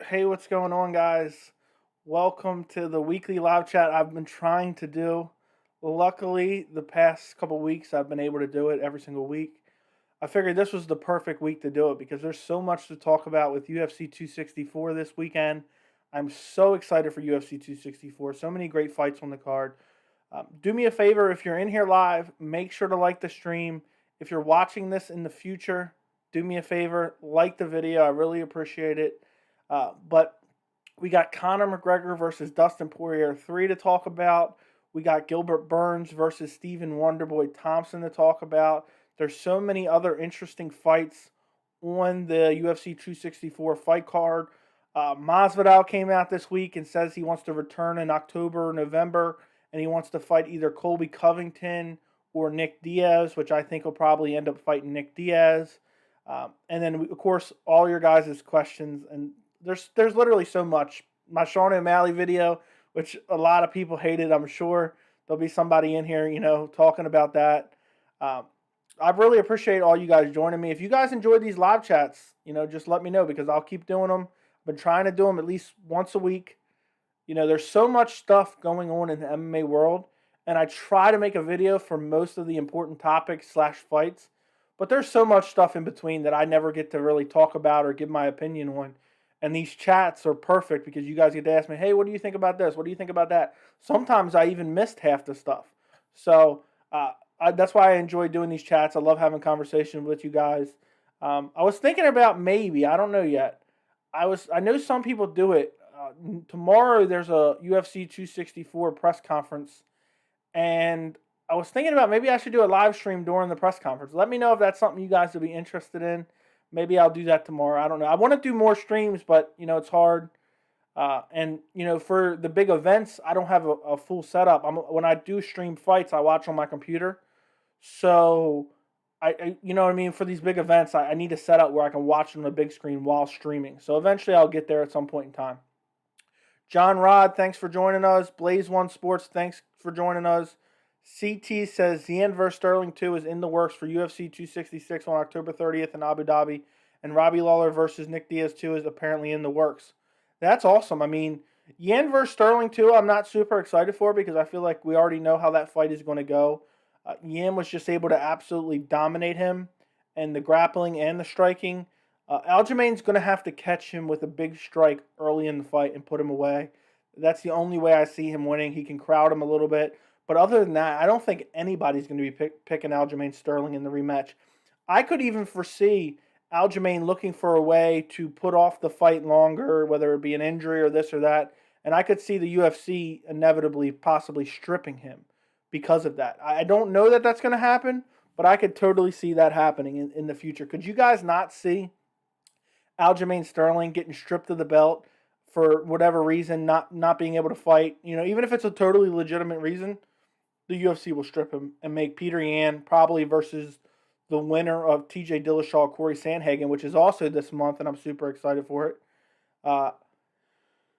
Hey, what's going on, guys? Welcome to the weekly live chat I've been trying to do. Luckily, the past couple weeks I've been able to do it every single week. I figured this was the perfect week to do it because there's so much to talk about with UFC 264 this weekend. I'm so excited for UFC 264. So many great fights on the card. Do me a favor, if you're in here live, make sure to like the stream. If you're watching this in the future, do me a favor, like the video. I really appreciate it. But we got Conor McGregor versus Dustin Poirier 3 to talk about. We got Gilbert Burns versus Stephen Wonderboy Thompson to talk about. There's so many other interesting fights on the UFC 264 fight card. Masvidal came out this week and says he wants to return in October or November, and he wants to fight either Colby Covington or Nick Diaz, which I think will probably end up fighting Nick Diaz. And then, of course, all your guys' questions. And there's literally so much. My Sean O'Malley video, which a lot of people hated, I'm sure. There'll be somebody in here, talking about that. I really appreciate all you guys joining me. If you guys enjoyed these live chats, just let me know because I'll keep doing them. I've been trying to do them at least once a week. There's so much stuff going on in the MMA world, and I try to make a video for most of the important topics / fights, but there's so much stuff in between that I never get to really talk about or give my opinion on. And these chats are perfect because you guys get to ask me, hey, what do you think about this? What do you think about that? Sometimes I even missed half the stuff. So that's why I enjoy doing these chats. I love having conversations with you guys. I was thinking about maybe, I don't know yet. I know some people do it. Tomorrow there's a UFC 264 press conference, and I was thinking about maybe I should do a live stream during the press conference. Let me know if that's something you guys would be interested in. Maybe I'll do that tomorrow. I don't know. I want to do more streams, but, it's hard. And, for the big events, I don't have a full setup. When I do stream fights, I watch on my computer. So, you know what I mean? For these big events, I need a setup where I can watch on the big screen while streaming. So, eventually, I'll get there at some point in time. John Rod, thanks for joining us. Blaze One Sports, thanks for joining us. CT says Diaz vs. Sterling 2 is in the works for UFC 266 on October 30th in Abu Dhabi, and Robbie Lawler versus Nick Diaz 2 is apparently in the works. That's awesome. I mean, Diaz vs. Sterling 2, I'm not super excited for because I feel like we already know how that fight is going to go. Diaz was just able to absolutely dominate him, and the grappling and the striking. Aljamain's going to have to catch him with a big strike early in the fight and put him away. That's the only way I see him winning. He can crowd him a little bit. But other than that, I don't think anybody's going to be picking Aljamain Sterling in the rematch. I could even foresee Aljamain looking for a way to put off the fight longer, whether it be an injury or this or that. And I could see the UFC inevitably possibly stripping him because of that. I don't know that that's going to happen, but I could totally see that happening in the future. Could you guys not see Aljamain Sterling getting stripped of the belt for whatever reason, not being able to fight? Even if it's a totally legitimate reason, the UFC will strip him and make Peter Yan probably versus the winner of TJ Dillashaw, Corey Sandhagen, which is also this month, and I'm super excited for it.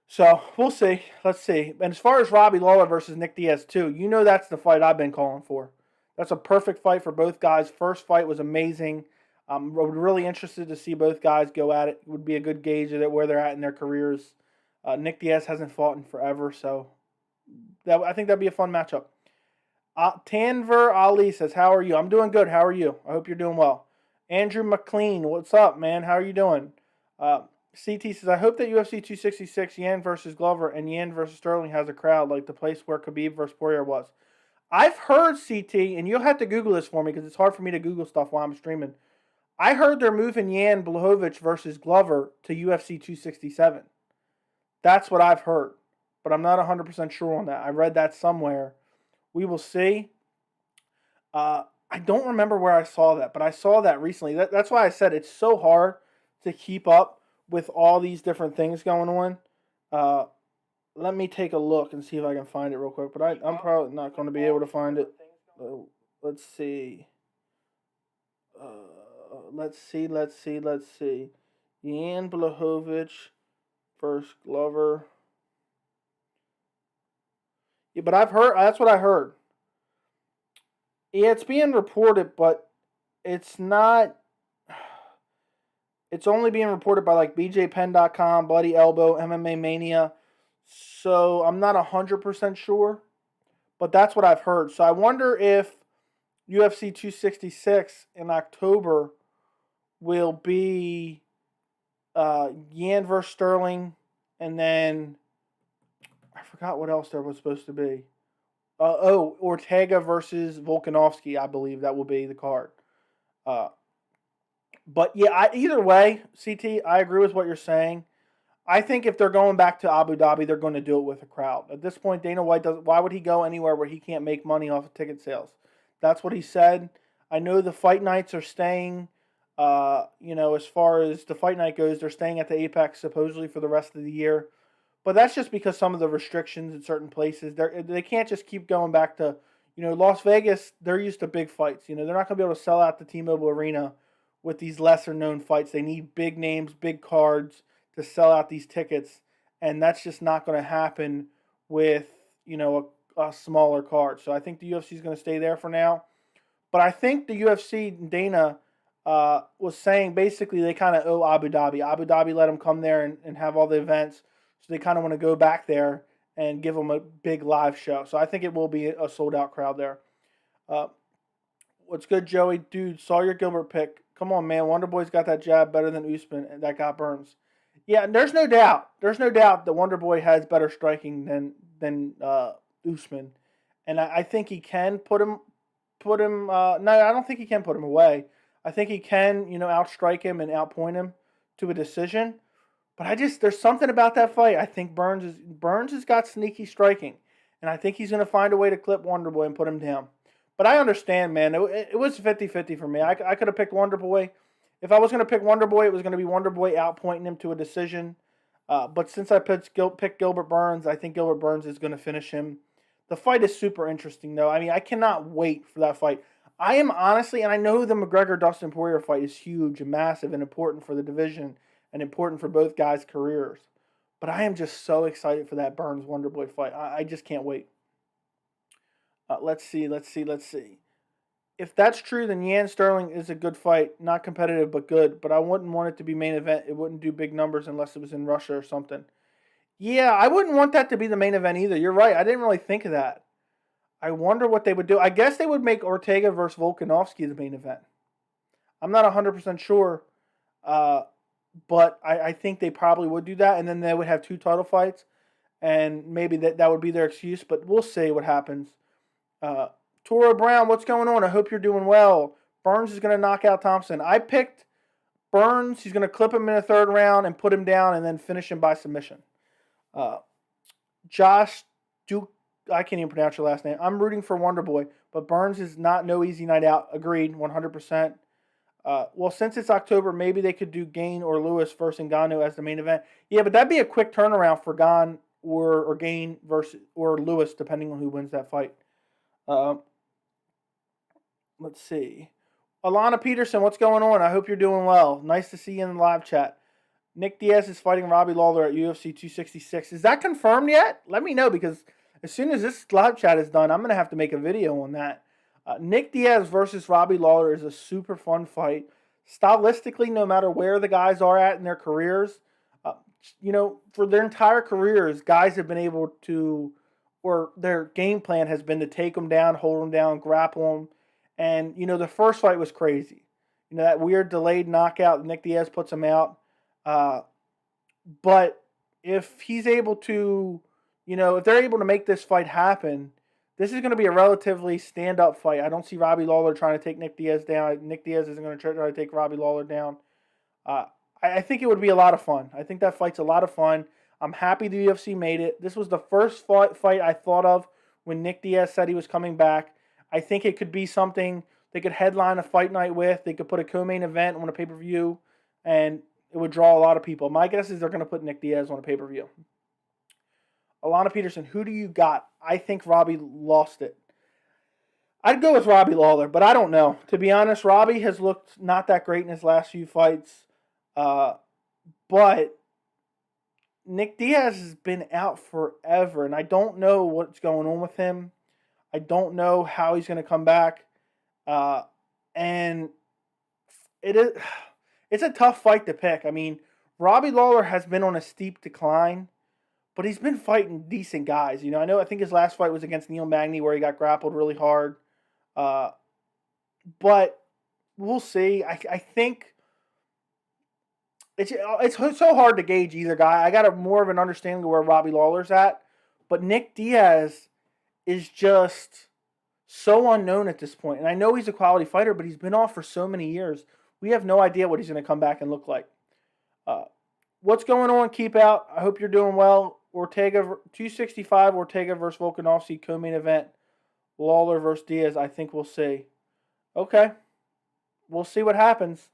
So we'll see. Let's see. And as far as Robbie Lawler versus Nick Diaz 2, that's the fight I've been calling for. That's a perfect fight for both guys. First fight was amazing. I'm really interested to see both guys go at it. It would be a good gauge of where they're at in their careers. Nick Diaz hasn't fought in forever, so I think that'd be a fun matchup. Tanver Ali says, how are you? I'm doing good. How are you? I hope you're doing well. Andrew McLean, what's up, man? How are you doing? CT says, I hope that UFC 266 Yan versus Glover and Yan versus Sterling has a crowd like the place where Khabib versus Poirier was. I've heard, CT, and you'll have to Google this for me because it's hard for me to Google stuff while I'm streaming. I heard they're moving Jan Blachowicz versus Glover to UFC 267. That's what I've heard, but I'm not 100% sure on that. I read that somewhere. We will see. I don't remember where I saw that, but I saw that recently. That's why I said it's so hard to keep up with all these different things going on. Let me take a look and see if I can find it real quick, but I'm probably not going to be able to find it. Let's see. Let's see. Jan Blachowicz versus Glover. Yeah, but I've heard, that's what I heard. Yeah, it's being reported, but it's not, It's only being reported by like BJPenn.com, Bloody Elbow, MMA Mania. So I'm not 100% sure, but that's what I've heard. So I wonder if UFC 266 in October will be Yan versus Sterling, and then I forgot what else there was supposed to be. Ortega versus Volkanovski, I believe that will be the card. But yeah, either way, CT, I agree with what you're saying. I think if they're going back to Abu Dhabi, they're going to do it with a crowd. At this point, Dana White doesn't. Why would he go anywhere where he can't make money off of ticket sales? That's what he said. I know the fight nights are staying. As far as the fight night goes, they're staying at the Apex supposedly for the rest of the year. But that's just because some of the restrictions in certain places. They can't just keep going back to, Las Vegas. They're used to big fights. They're not going to be able to sell out the T-Mobile Arena with these lesser known fights. They need big names, big cards to sell out these tickets, and that's just not going to happen with a smaller card. So I think the UFC is going to stay there for now. But I think the UFC, Dana was saying basically they kind of owe Abu Dhabi. Abu Dhabi let them come there and have all the events, so they kind of want to go back there and give them a big live show. So I think it will be a sold-out crowd there. What's good, Joey? Dude, saw your Gilbert pick. Come on, man. Wonderboy's got that jab better than Usman, and that got Burns. Yeah, and there's no doubt. There's no doubt that Wonderboy has better striking than Usman, and I think he can put him. No, I don't think he can put him away. I think he can, outstrike him and outpoint him to a decision. But there's something about that fight. I think Burns has got sneaky striking, and I think he's going to find a way to clip Wonderboy and put him down. But I understand, man. It was 50-50 for me. I could have picked Wonderboy. If I was going to pick Wonderboy, it was going to be Wonderboy outpointing him to a decision. But since I picked Gilbert Burns, I think Gilbert Burns is going to finish him. The fight is super interesting, though. I mean, I cannot wait for that fight. I am honestly, and I know the McGregor-Dustin Poirier fight is huge and massive and important for the division and important for both guys' careers. But I am just so excited for that Burns-Wonderboy fight. I just can't wait. Let's see. If that's true, then Yan Sterling is a good fight. Not competitive, but good. But I wouldn't want it to be main event. It wouldn't do big numbers unless it was in Russia or something. Yeah, I wouldn't want that to be the main event either. You're right. I didn't really think of that. I wonder what they would do. I guess they would make Ortega versus Volkanovski the main event. I'm not 100% sure. But I think they probably would do that. And then they would have two title fights. And maybe that would be their excuse. But we'll see what happens. Toro Brown, what's going on? I hope you're doing well. Burns is going to knock out Thompson. I picked Burns. He's going to clip him in the third round and put him down and then finish him by submission. Josh Duke, I can't even pronounce your last name. I'm rooting for Wonderboy, but Burns is no easy night out. Agreed, 100%. Well, since it's October, maybe they could do Gain or Lewis versus Ngannou as the main event. Yeah, but that'd be a quick turnaround for Gane or Gain versus or Lewis, depending on who wins that fight. Let's see. Alana Peterson, what's going on? I hope you're doing well. Nice to see you in the live chat. Nick Diaz is fighting Robbie Lawler at UFC 266. Is that confirmed yet? Let me know, because as soon as this live chat is done, I'm going to have to make a video on that. Nick Diaz versus Robbie Lawler is a super fun fight. Stylistically, no matter where the guys are at in their careers, for their entire careers, guys have been able to, or their game plan has been to take them down, hold them down, grapple them. And, the first fight was crazy. That weird delayed knockout, Nick Diaz puts him out. But if he's able to, if they're able to make this fight happen, this is going to be a relatively stand-up fight. I don't see Robbie Lawler trying to take Nick Diaz down. Nick Diaz isn't going to try to take Robbie Lawler down. I think it would be a lot of fun. I think that fight's a lot of fun. I'm happy the UFC made it. This was the first fight I thought of when Nick Diaz said he was coming back. I think it could be something they could headline a fight night with. They could put a co-main event on a pay-per-view, and it would draw a lot of people. My guess is they're going to put Nick Diaz on a pay-per-view. Alana Peterson, who do you got? I think Robbie lost it. I'd go with Robbie Lawler, but I don't know. To be honest, Robbie has looked not that great in his last few fights. But Nick Diaz has been out forever, and I don't know what's going on with him. I don't know how he's going to come back. And it's a tough fight to pick. I mean, Robbie Lawler has been on a steep decline, but he's been fighting decent guys. I think his last fight was against Neil Magny where he got grappled really hard. But we'll see. I think it's so hard to gauge either guy. I got more of an understanding of where Robbie Lawler's at, but Nick Diaz is just so unknown at this point. And I know he's a quality fighter, but he's been off for so many years. We have no idea what he's going to come back and look like. What's going on? Keep out. I hope you're doing well. Ortega 265. Ortega versus Volkanovski co-main event. Lawler versus Diaz. I think we'll see. Okay, we'll see what happens.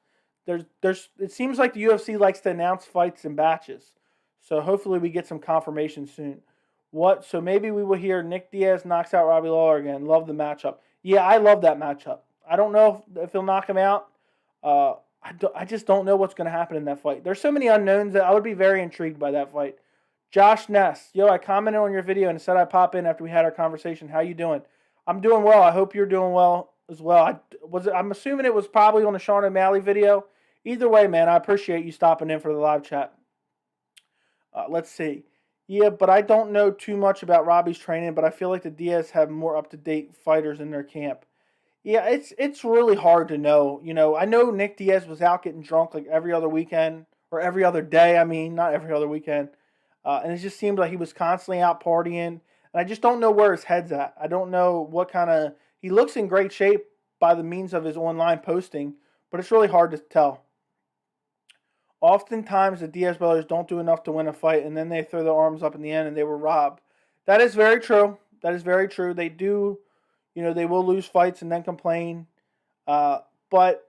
It seems like the UFC likes to announce fights in batches, so hopefully we get some confirmation soon. So maybe we will hear Nick Diaz knocks out Robbie Lawler again. Love the matchup. Yeah, I love that matchup. I don't know if he'll knock him out. I just don't know what's going to happen in that fight. There's so many unknowns that I would be very intrigued by that fight. Josh Ness, I commented on your video and said I'd pop in after we had our conversation. How you doing? I'm doing well. I hope you're doing well as well. I'm assuming it was probably on the Sean O'Malley video. Either way, man, I appreciate you stopping in for the live chat. Let's see. Yeah, but I don't know too much about Robbie's training, but I feel like the Diaz have more up-to-date fighters in their camp. Yeah, it's really hard to know. I know Nick Diaz was out getting drunk like every other weekend, or every other day. I mean, not every other weekend. And it just seemed like he was constantly out partying. And I just don't know where his head's at. I don't know what kind of... He looks in great shape by the means of his online posting, but it's really hard to tell. Oftentimes, the Diaz brothers don't do enough to win a fight, and then they throw their arms up in the end, and they were robbed. That is very true. That is very true. They do, they will lose fights and then complain. But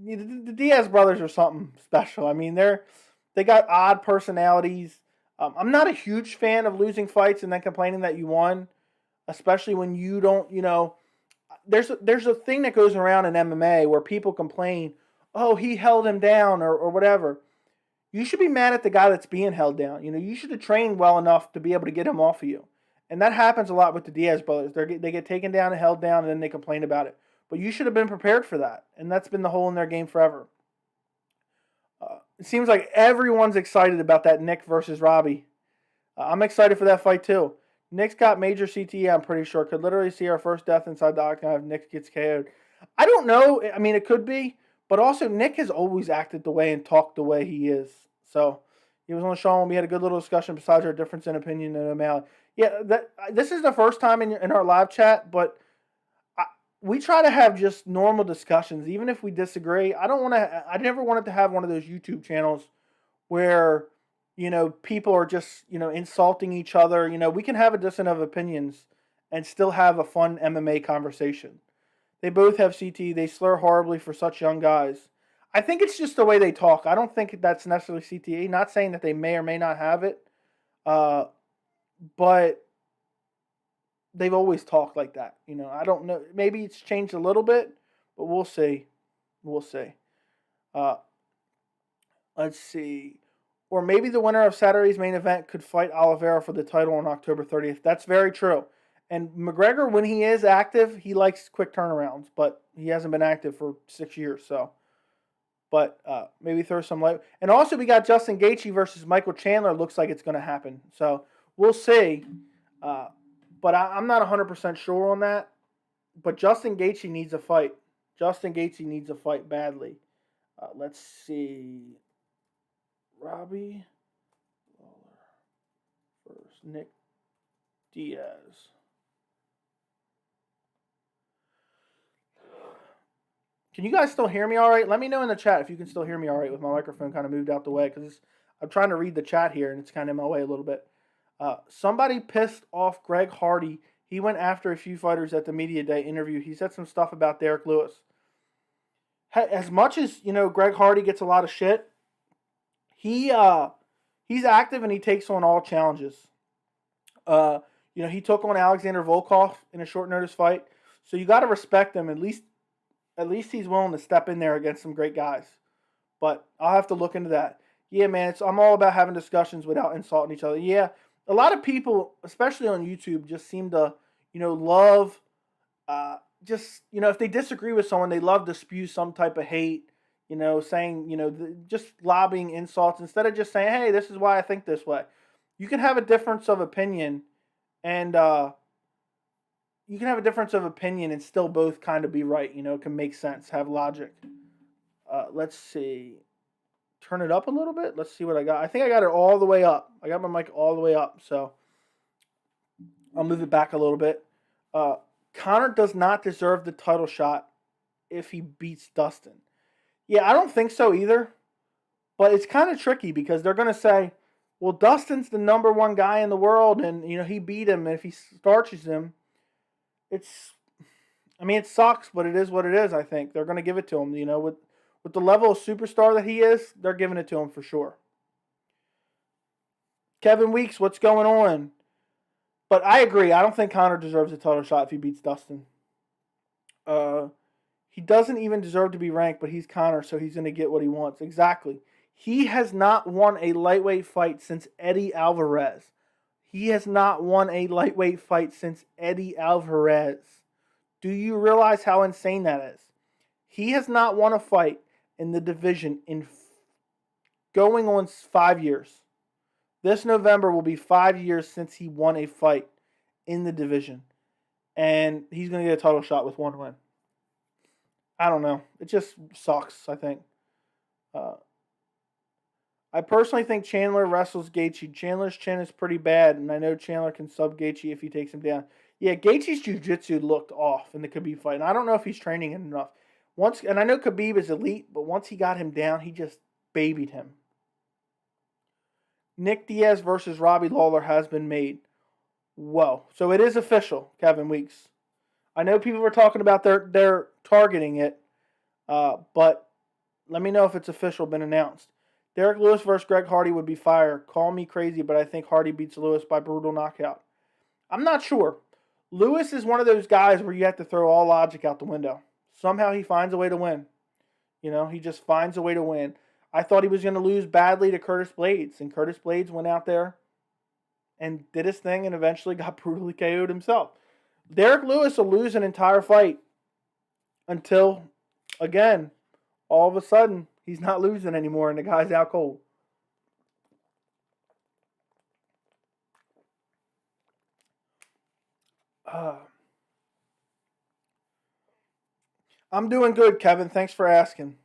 the Diaz brothers are something special. I mean, they got odd personalities. I'm not a huge fan of losing fights and then complaining that you won, especially when you don't, There's a thing that goes around in MMA where people complain, oh, he held him down or whatever. You should be mad at the guy that's being held down. You should have trained well enough to be able to get him off of you. And that happens a lot with the Diaz brothers. They get taken down and held down, and then they complain about it. But you should have been prepared for that. And that's been the hole in their game forever. It seems like everyone's excited about that Nick versus Robbie. I'm excited for that fight too. Nick's got major CTE, I'm pretty sure. Could literally see our first death inside the octagon if Nick gets KO'd. I don't know. I mean, it could be. But also, Nick has always acted the way and talked the way he is. So, he was on the show and we had a good little discussion besides our difference in opinion and O'Malley. Yeah, this is the first time in our live chat, but we try to have just normal discussions, even if we disagree. I never wanted to have one of those YouTube channels where, people are just, insulting each other. We can have a dissent of opinions and still have a fun MMA conversation. They both have CTE. They slur horribly for such young guys. I think it's just the way they talk. I don't think that's necessarily CTE. Not saying that they may or may not have it. But they've always talked like that. I don't know. Maybe it's changed a little bit, but we'll see. We'll see. Let's see. Or maybe the winner of Saturday's main event could fight Oliveira for the title on October 30th. That's very true. And McGregor, when he is active, he likes quick turnarounds, but he hasn't been active for 6 years, so. But maybe throw some light. And also, we got Justin Gaethje versus Michael Chandler. Looks like it's going to happen. So, we'll see. But I'm not 100% sure on that. But Justin Gaethje needs a fight. Justin Gaethje needs a fight badly. Let's see. Robbie Lawler versus Nick Diaz. Can you guys still hear me all right? Let me know in the chat if you can still hear me all right with my microphone kind of moved out the way, because I'm trying to read the chat here and it's kind of in my way a little bit. Somebody pissed off Greg Hardy. He went after a few fighters at the media day interview. He said some stuff about Derek Lewis. As much as, Greg Hardy gets a lot of shit, he's active and he takes on all challenges. He took on Alexander Volkov in a short notice fight. So you got to respect him. At least he's willing to step in there against some great guys. But I'll have to look into that. Yeah, man, I'm all about having discussions without insulting each other. Yeah, a lot of people, especially on YouTube, just seem to, love, if they disagree with someone, they love to spew some type of hate, saying, just lobbing insults instead of just saying, hey, this is why I think this way. You can have a difference of opinion and still both kind of be right. It can make sense, have logic. Let's see. Turn it up a little bit. Let's see what I got. I think I got it all the way up. I got my mic all the way up, so I'll move it back a little bit. Conor does not deserve the title shot if he beats Dustin. Yeah, I don't think so either. But it's kind of tricky because they're going to say, well, Dustin's the number one guy in the world, and he beat him. And if he starches him, it sucks, but it is what it is. I think they're going to give it to him. With the level of superstar that he is, they're giving it to him for sure. Kevin Weeks, what's going on? But I agree. I don't think Conor deserves a title shot if he beats Dustin. He doesn't even deserve to be ranked, but he's Conor, so he's going to get what he wants. Exactly. He has not won a lightweight fight since Eddie Alvarez. Do you realize how insane that is? He has not won a fight in the division in going on 5 years. This November will be 5 years since he won a fight in the division. And he's going to get a title shot with one win. I don't know. It just sucks, I think. I personally think Chandler wrestles Gaethje. Chandler's chin is pretty bad, and I know Chandler can sub Gaethje if he takes him down. Yeah, Gaethje's jiu-jitsu looked off in the Khabib fight, and I don't know if he's training enough. And I know Khabib is elite, but once he got him down, he just babied him. Nick Diaz versus Robbie Lawler has been made. Whoa. So it is official, Kevin Weeks. I know people were talking about they're targeting it, but let me know if it's official, been announced. Derek Lewis versus Greg Hardy would be fire. Call me crazy, but I think Hardy beats Lewis by brutal knockout. I'm not sure. Lewis is one of those guys where you have to throw all logic out the window. Somehow he finds a way to win. He just finds a way to win. I thought he was going to lose badly to Curtis Blades, and Curtis Blades went out there and did his thing and eventually got brutally KO'd himself. Derek Lewis will lose an entire fight until, again, all of a sudden, he's not losing anymore and the guy's out cold. I'm doing good, Kevin. Thanks for asking.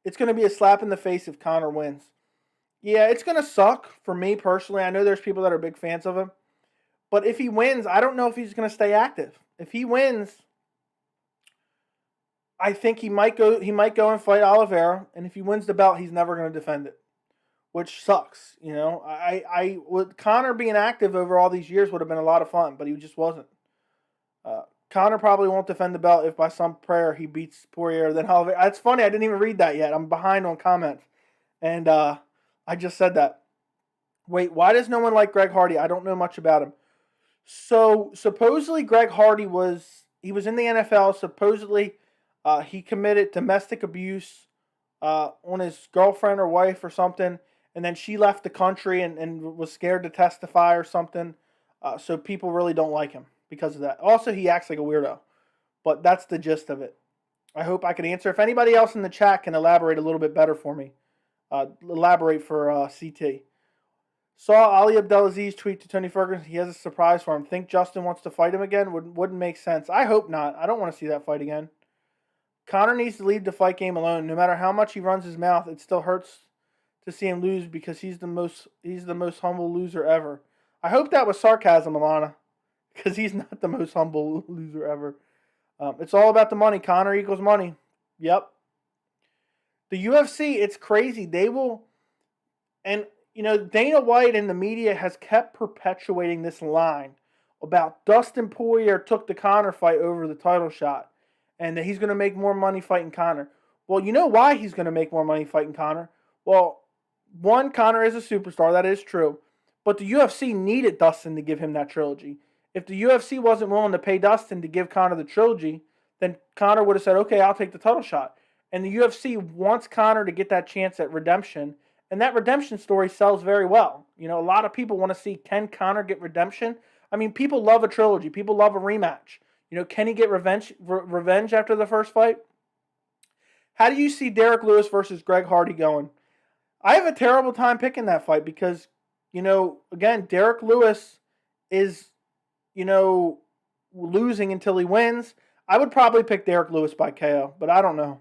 It's going to be a slap in the face if Conor wins. Yeah, it's going to suck for me personally. I know there's people that are big fans of him. But if he wins, I don't know if he's going to stay active. If he wins, I think he might go and fight Oliveira, and if he wins the belt, he's never going to defend it, which sucks. I with Conor being active over all these years would have been a lot of fun, but he just wasn't. Conor probably won't defend the belt if by some prayer he beats Poirier. Then Oliveira. That's funny. I didn't even read that yet. I'm behind on comments, and I just said that. Wait, why does no one like Greg Hardy? I don't know much about him. So supposedly Greg Hardy was in the NFL. Supposedly he committed domestic abuse on his girlfriend or wife or something, and then she left the country and was scared to testify or something. So people really don't like him because of that. Also, he acts like a weirdo, but that's the gist of it. I hope I can answer. If anybody else in the chat can elaborate a little bit better for me, elaborate for CT. Saw Ali Abdelaziz tweet to Tony Ferguson. He has a surprise for him. Think Justin wants to fight him again? Wouldn't make sense. I hope not. I don't want to see that fight again. Conor needs to leave the fight game alone. No matter how much he runs his mouth, it still hurts to see him lose because he's the most humble loser ever. I hope that was sarcasm, Alana, because he's not the most humble loser ever. It's all about the money. Conor equals money. Yep. The UFC, it's crazy. They will, and Dana White and the media has kept perpetuating this line about Dustin Poirier took the Conor fight over the title shot and that he's going to make more money fighting Conor. Well, you know why he's going to make more money fighting Conor? Well, one, Conor is a superstar. That is true. But the UFC needed Dustin to give him that trilogy. If the UFC wasn't willing to pay Dustin to give Conor the trilogy, then Conor would have said, okay, I'll take the title shot. And the UFC wants Conor to get that chance at redemption. And that redemption story sells very well. A lot of people want to see, can Conor get redemption? I mean, people love a trilogy. People love a rematch. Can he get revenge after the first fight? How do you see Derek Lewis versus Greg Hardy going? I have a terrible time picking that fight because, again, Derek Lewis is, losing until he wins. I would probably pick Derek Lewis by KO, but I don't know.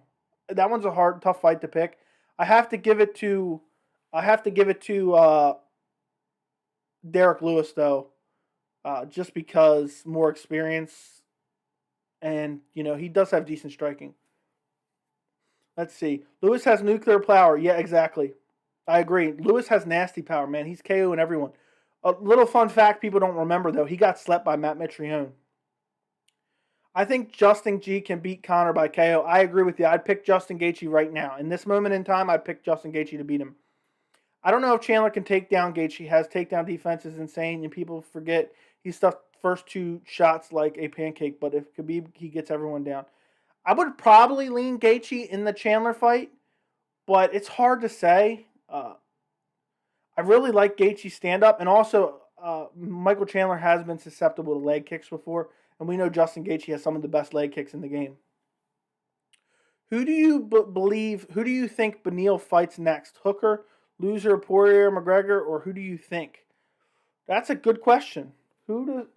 That one's a tough fight to pick. I have to give it to Derek Lewis though, just because more experience, and he does have decent striking. Let's see. Lewis has nuclear power. Yeah, exactly. I agree. Lewis has nasty power, man. He's KOing everyone. A little fun fact people don't remember, though. He got slept by Matt Mitrione. I think Justin G can beat Conor by KO. I agree with you. I'd pick Justin Gaethje right now. In this moment in time, I'd pick Justin Gaethje to beat him. I don't know if Chandler can take down Gaethje. He has takedown defense is insane, and people forget he stuffed first 2 shots like a pancake, but if Khabib, he gets everyone down. I would probably lean Gaethje in the Chandler fight, but it's hard to say. I really like Gaethje's stand-up, and also Michael Chandler has been susceptible to leg kicks before, and we know Justin Gaethje has some of the best leg kicks in the game. Who do you think Beneil fights next? Hooker, loser, Poirier, McGregor, or who do you think? That's a good question. Who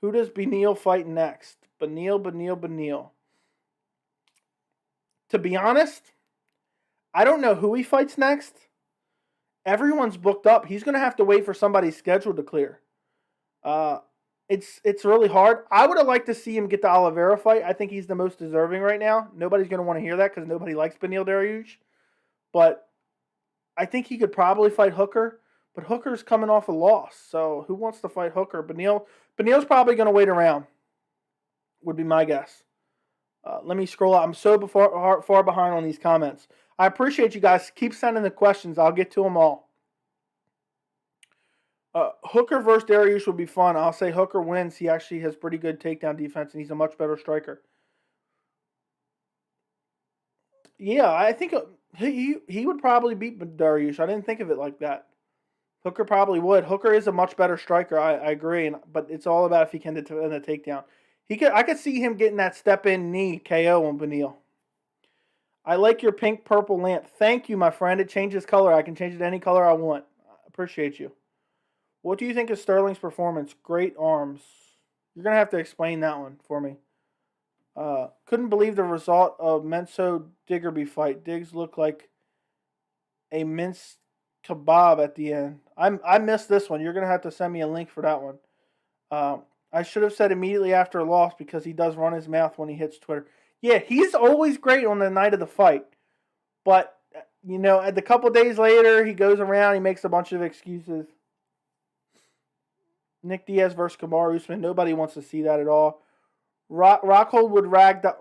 does Beneil fight next? Beneil. To be honest, I don't know who he fights next. Everyone's booked up. He's going to have to wait for somebody's schedule to clear. It's really hard. I would have liked to see him get the Oliveira fight. I think he's the most deserving right now. Nobody's going to want to hear that because nobody likes Beneil Dariush. But I think he could probably fight Hooker. But Hooker's coming off a loss. So who wants to fight Hooker? Beneil's probably going to wait around, would be my guess. Let me scroll out. I'm so far behind on these comments. I appreciate you guys. Keep sending the questions. I'll get to them all. Hooker versus Dariush would be fun. I'll say Hooker wins. He actually has pretty good takedown defense, and he's a much better striker. Yeah, I think he would probably beat Dariush. I didn't think of it like that. Hooker probably would. Hooker is a much better striker. I agree, but it's all about if he can defend the takedown. I could see him getting that step-in knee KO on Beneil. I like your pink-purple lamp. Thank you, my friend. It changes color. I can change it to any color I want. I appreciate you. What do you think of Sterling's performance? Great arms. You're going to have to explain that one for me. Couldn't believe the result of Menso-Diggerby fight. Diggs looked like a minced kebab at the end. I missed this one. You're going to have to send me a link for that one. I should have said immediately after a loss because he does run his mouth when he hits Twitter. Yeah, he's always great on the night of the fight. But, at the couple days later, he goes around, he makes a bunch of excuses. Nick Diaz versus Kamaru Usman. Nobody wants to see that at all. Rockhold would ragdoll.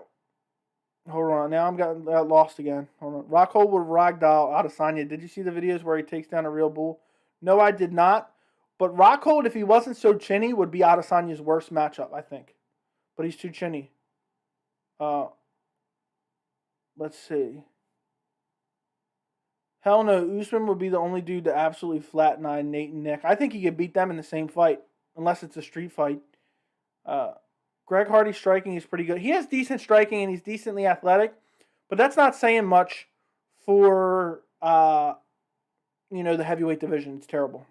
Hold on, now I'm getting lost again. Hold on. Rockhold would ragdoll Adesanya. Did you see the videos where he takes down a real bull? No, I did not. But Rockhold, if he wasn't so chinny, would be Adesanya's worst matchup, I think. But he's too chinny. Let's see. Hell no, Usman would be the only dude to absolutely flatten Nate and Nick. I think he could beat them in the same fight, unless it's a street fight. Greg Hardy's striking is pretty good. He has decent striking and he's decently athletic, but that's not saying much for the heavyweight division. It's terrible.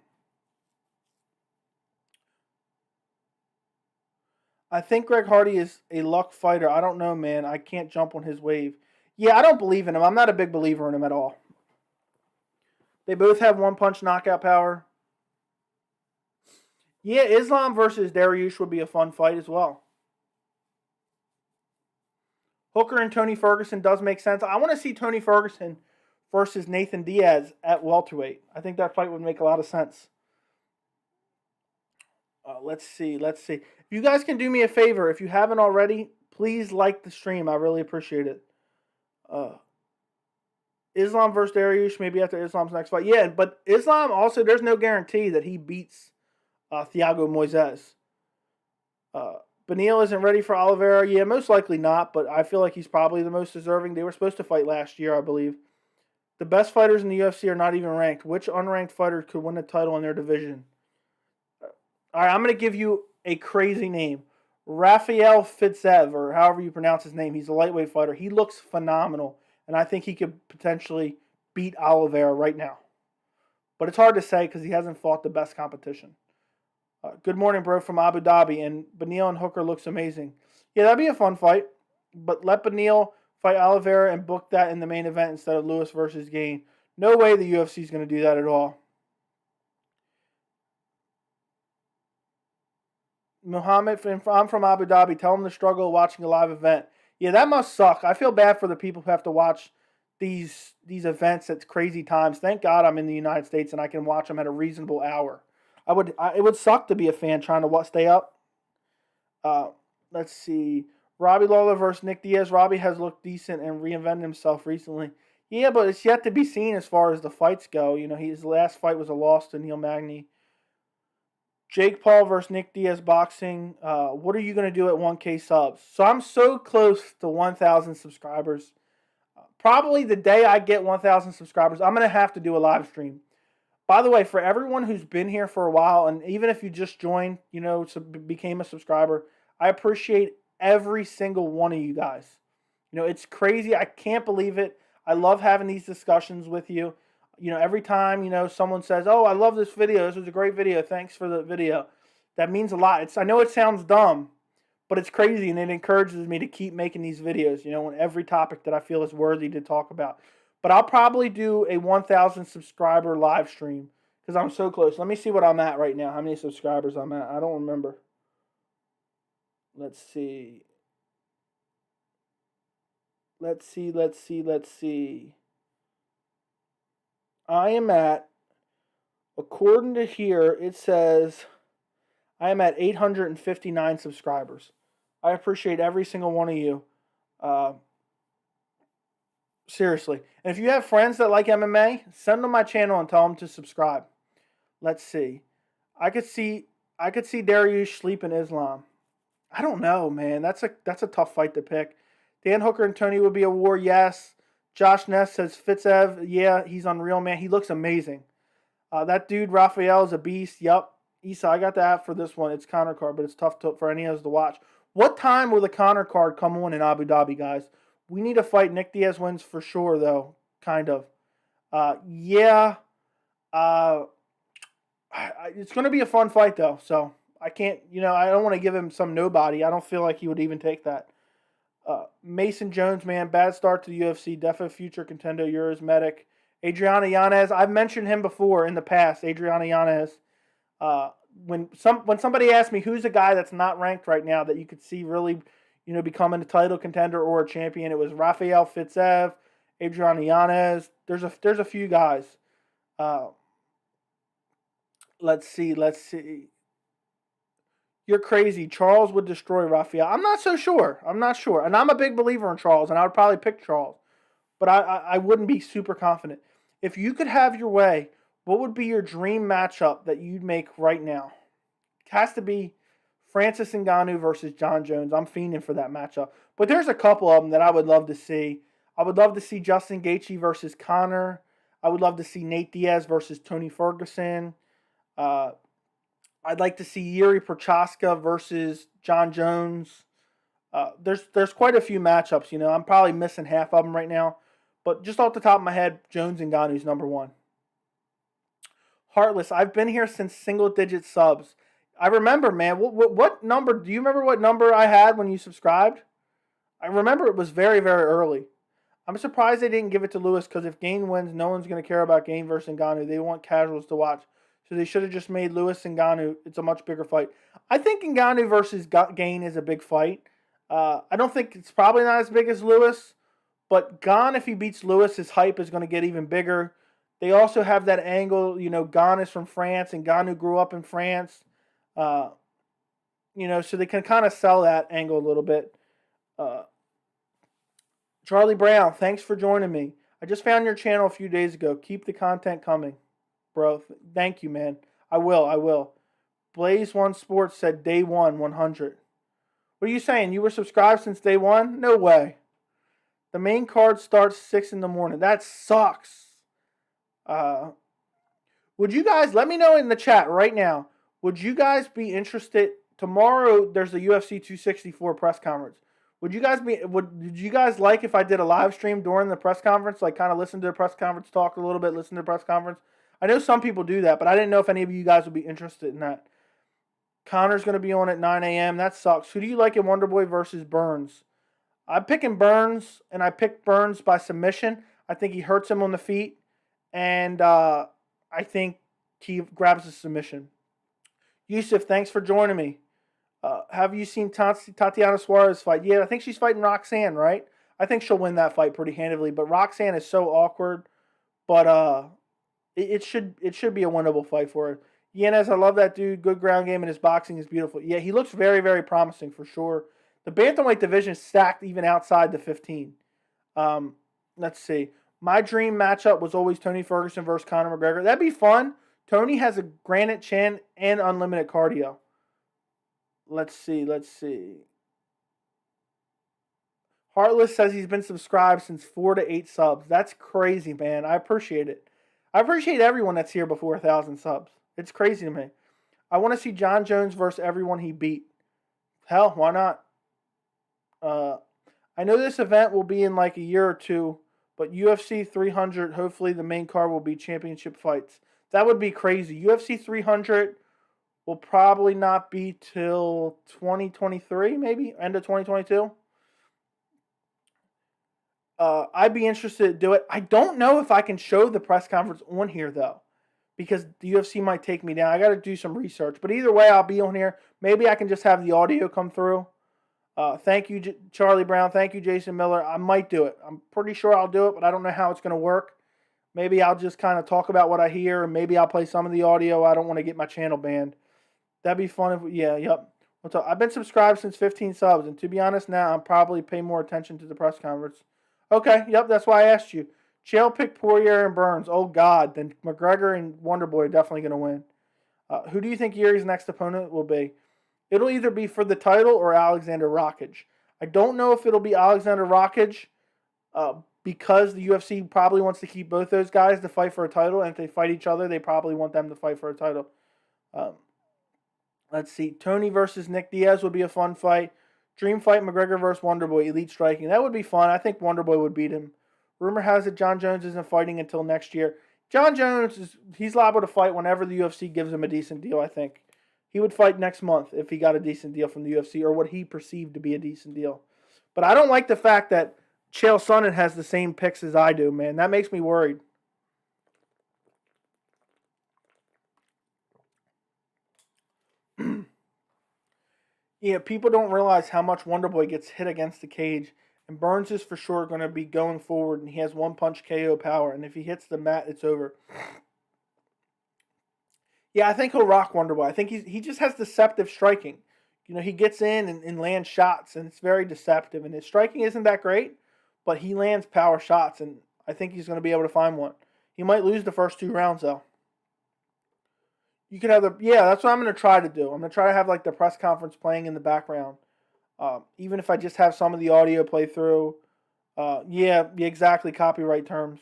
I think Greg Hardy is a luck fighter. I don't know, man. I can't jump on his wave. Yeah, I don't believe in him. I'm not a big believer in him at all. They both have one-punch knockout power. Yeah, Islam versus Dariush would be a fun fight as well. Hooker and Tony Ferguson does make sense. I want to see Tony Ferguson versus Nathan Diaz at welterweight. I think that fight would make a lot of sense. Let's see. If you guys can do me a favor, if you haven't already, please like the stream. I really appreciate it. Islam versus Dariush, maybe after Islam's next fight. Yeah, but Islam also, there's no guarantee that he beats Thiago Moises. Beneil isn't ready for Oliveira. Yeah, most likely not, but I feel like he's probably the most deserving. They were supposed to fight last year, I believe. The best fighters in the UFC are not even ranked. Which unranked fighter could win the title in their division? All right, I'm going to give you a crazy name. Rafael Fitzev, or however you pronounce his name. He's a lightweight fighter. He looks phenomenal, and I think he could potentially beat Oliveira right now. But it's hard to say because he hasn't fought the best competition. Good morning, bro, from Abu Dhabi. And Beneil and Hooker looks amazing. Yeah, that'd be a fun fight. But let Beneil fight Oliveira and book that in the main event instead of Lewis versus Gane. No way the UFC is going to do that at all. Muhammad, I'm from Abu Dhabi. Tell him the struggle of watching a live event. Yeah, that must suck. I feel bad for the people who have to watch these events at crazy times. Thank God I'm in the United States and I can watch them at a reasonable hour. It would suck to be a fan trying to stay up. Let's see. Robbie Lawler versus Nick Diaz. Robbie has looked decent and reinvented himself recently. Yeah, but it's yet to be seen as far as the fights go. You know, his last fight was a loss to Neil Magny. Jake Paul versus Nick Diaz boxing. What are you going to do at 1K subs? So I'm so close to 1,000 subscribers. Probably the day I get 1,000 subscribers, I'm going to have to do a live stream. By the way, for everyone who's been here for a while, and even if you just joined, became a subscriber, I appreciate every single one of you guys. It's crazy. I can't believe it. I love having these discussions with you. Every time, someone says, oh, I love this video. This was a great video. Thanks for the video. That means a lot. I know it sounds dumb, but it's crazy, and it encourages me to keep making these videos, on every topic that I feel is worthy to talk about. But I'll probably do a 1,000 subscriber live stream because I'm so close. Let me see what I'm at right now, how many subscribers I'm at. I don't remember. Let's see. I am at, according to here, it says I am at 859 subscribers. I appreciate every single one of you. Seriously. And if you have friends that like MMA, send them my channel and tell them to subscribe. Let's see. I could see Dariush sleeping Islam. I don't know, man. That's a tough fight to pick. Dan Hooker and Tony would be a war, yes. Josh Ness says Fitzev, yeah, he's unreal, man. He looks amazing. That dude, Rafael, is a beast. Yup. Issa, I got the app for this one. It's Conor card, but it's tough for any of us to watch. What time will the Conor card come on in Abu Dhabi, guys? We need a fight. Nick Diaz wins for sure, though. Kind of. Yeah. It's going to be a fun fight, though. So I can't, I don't want to give him some nobody. I don't feel like he would even take that. Mason Jones, man, bad start to the UFC. Definitely future contender. Yours, Medic. Adriana Yanez. I've mentioned him before in the past. Adriana Yanez. When somebody asks me who's a guy that's not ranked right now that you could see really, becoming a title contender or a champion, it was Rafael Fitzev, Adriana Yanez. There's a few guys. Let's see. You're crazy. Charles would destroy Rafael. I'm not so sure. And I'm a big believer in Charles, and I would probably pick Charles. But I wouldn't be super confident. If you could have your way, what would be your dream matchup that you'd make right now? It has to be Francis Ngannou versus John Jones. I'm fiending for that matchup. But there's a couple of them that I would love to see. I would love to see Justin Gaethje versus Conor. I would love to see Nate Diaz versus Tony Ferguson. I'd like to see Yuri Prochaska versus John Jones. There's quite a few matchups. I'm probably missing half of them right now. But just off the top of my head, Jones and Ngannou's number one. Heartless, I've been here since single-digit subs. I remember, man. What number? Do you remember what number I had when you subscribed? I remember it was very, very early. I'm surprised they didn't give it to Lewis because if Gane wins, no one's going to care about Gane versus Ngannou. They want casuals to watch. So they should have just made Lewis and Ngannou. It's a much bigger fight. I think Ngannou versus Gane is a big fight. I don't think it's probably not as big as Lewis. But Gane, if he beats Lewis, his hype is going to get even bigger. They also have that angle, Gane is from France and Ngannou grew up in France. So they can kind of sell that angle a little bit. Charlie Brown, thanks for joining me. I just found your channel a few days ago. Keep the content coming, bro. Thank you, man. I will. Blaze One Sports said day one, 100. What are you saying? You were subscribed since day one? No way. The main card starts 6 in the morning. That sucks. Would you guys, let me know in the chat right now, would you guys be interested tomorrow there's the UFC 264 press conference. Did you guys like if I did a live stream during the press conference, like kind of listen to the press conference, talk a little bit, listen to the press conference? I know some people do that, but I didn't know if any of you guys would be interested in that. Conor's going to be on at 9 a.m. That sucks. Who do you like in Wonderboy versus Burns? I'm picking Burns, and I picked Burns by submission. I think he hurts him on the feet, and I think he grabs the submission. Yusuf, thanks for joining me. Have you seen Tatiana Suarez fight? Yeah, I think she's fighting Roxanne, right? I think she'll win that fight pretty handily, but Roxanne is so awkward. But it should be a winnable fight for her. Yanez, I love that dude. Good ground game, and his boxing is beautiful. Yeah, he looks very, very promising for sure. The bantamweight division is stacked even outside the 15. Let's see. My dream matchup was always Tony Ferguson versus Conor McGregor. That'd be fun. Tony has a granite chin and unlimited cardio. Let's see. Heartless says he's been subscribed since 4 to 8 subs. That's crazy, man. I appreciate it. I appreciate everyone that's here before 1,000 subs. It's crazy to me. I want to see John Jones versus everyone he beat. Hell, why not? I know this event will be in like a year or two, but UFC 300, hopefully the main card will be championship fights. That would be crazy. UFC 300 will probably not be till 2023, maybe, end of 2022. I'd be interested to do it. I don't know if I can show the press conference on here, though, because the UFC might take me down. I got to do some research. But either way, I'll be on here. Maybe I can just have the audio come through. Thank you, Charlie Brown. Thank you, Jason Miller. I might do it. I'm pretty sure I'll do it, but I don't know how it's going to work. Maybe I'll just kind of talk about what I hear, and maybe I'll play some of the audio. I don't want to get my channel banned. That'd be fun. Yep. I've been subscribed since 15 subs, and to be honest now, I'm probably paying more attention to the press conference. Okay, yep, that's why I asked you. Chael picked Poirier and Burns. Oh, God. Then McGregor and Wonderboy are definitely going to win. Who do you think Yuri's next opponent will be? It'll either be for the title or Alexander Rakic. I don't know if it'll be Alexander Rakic because the UFC probably wants to keep both those guys to fight for a title, and if they fight each other, they probably want them to fight for a title. Let's see. Tony versus Nick Diaz would be a fun fight. Dream fight, McGregor versus Wonderboy, elite striking. That would be fun. I think Wonderboy would beat him. Rumor has it John Jones isn't fighting until next year. John Jones, he's liable to fight whenever the UFC gives him a decent deal, I think. He would fight next month if he got a decent deal from the UFC or what he perceived to be a decent deal. But I don't like the fact that Chael Sonnen has the same picks as I do, man. That makes me worried. Yeah, people don't realize how much Wonderboy gets hit against the cage. And Burns is for sure going to be going forward, and he has one punch KO power. And if he hits the mat, it's over. Yeah, I think he'll rock Wonderboy. I think he just has deceptive striking. You know, he gets in and lands shots, and it's very deceptive. And his striking isn't that great, but he lands power shots, and I think he's going to be able to find one. He might lose the first 2 rounds, though. You could have that's what I'm going to try to do. I'm going to try to have, like, the press conference playing in the background. Even if I just have some of the audio play through. Exactly, copyright terms.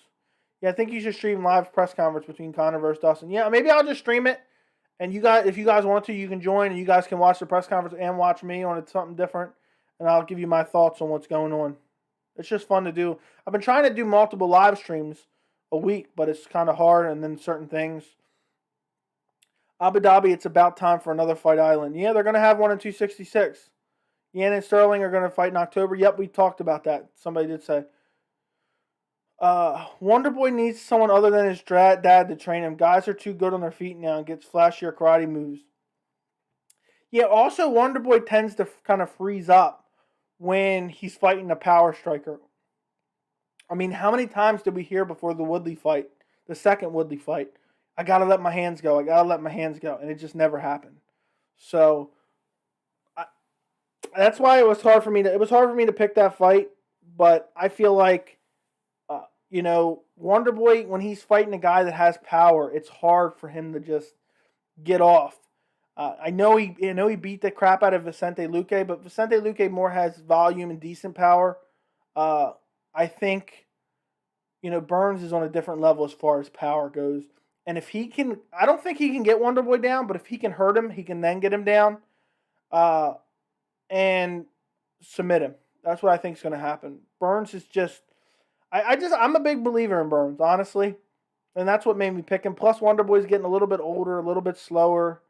Yeah, I think you should stream live press conference between Conor versus Dustin. Yeah, maybe I'll just stream it. And you guys, if you guys want to, you can join, and you guys can watch the press conference and watch me on something different. And I'll give you my thoughts on what's going on. It's just fun to do. I've been trying to do multiple live streams a week, but it's kind of hard, and then certain things. Abu Dhabi, it's about time for another Fight Island. Yeah, they're going to have one in 266. Yan and Sterling are going to fight in October. Yep, we talked about that. Somebody did say. Wonderboy needs someone other than his dad to train him. Guys are too good on their feet now and gets flashier karate moves. Yeah, also Wonderboy tends to kind of freeze up when he's fighting a power striker. I mean, how many times did we hear before the Woodley fight, the second Woodley fight, I got to let my hands go, and it just never happened. So that's why it was hard for me to pick that fight, but I feel like Wonderboy, when he's fighting a guy that has power, it's hard for him to just get off. I know he beat the crap out of Vicente Luque, but Vicente Luque more has volume and decent power. I think, Burns is on a different level as far as power goes. And if he can, I don't think he can get Wonderboy down, but if he can hurt him, he can then get him down. and submit him. That's what I think is going to happen. Burns is just, I'm a big believer in Burns, honestly, and that's what made me pick him. Plus, Wonderboy's getting a little bit older, a little bit slower.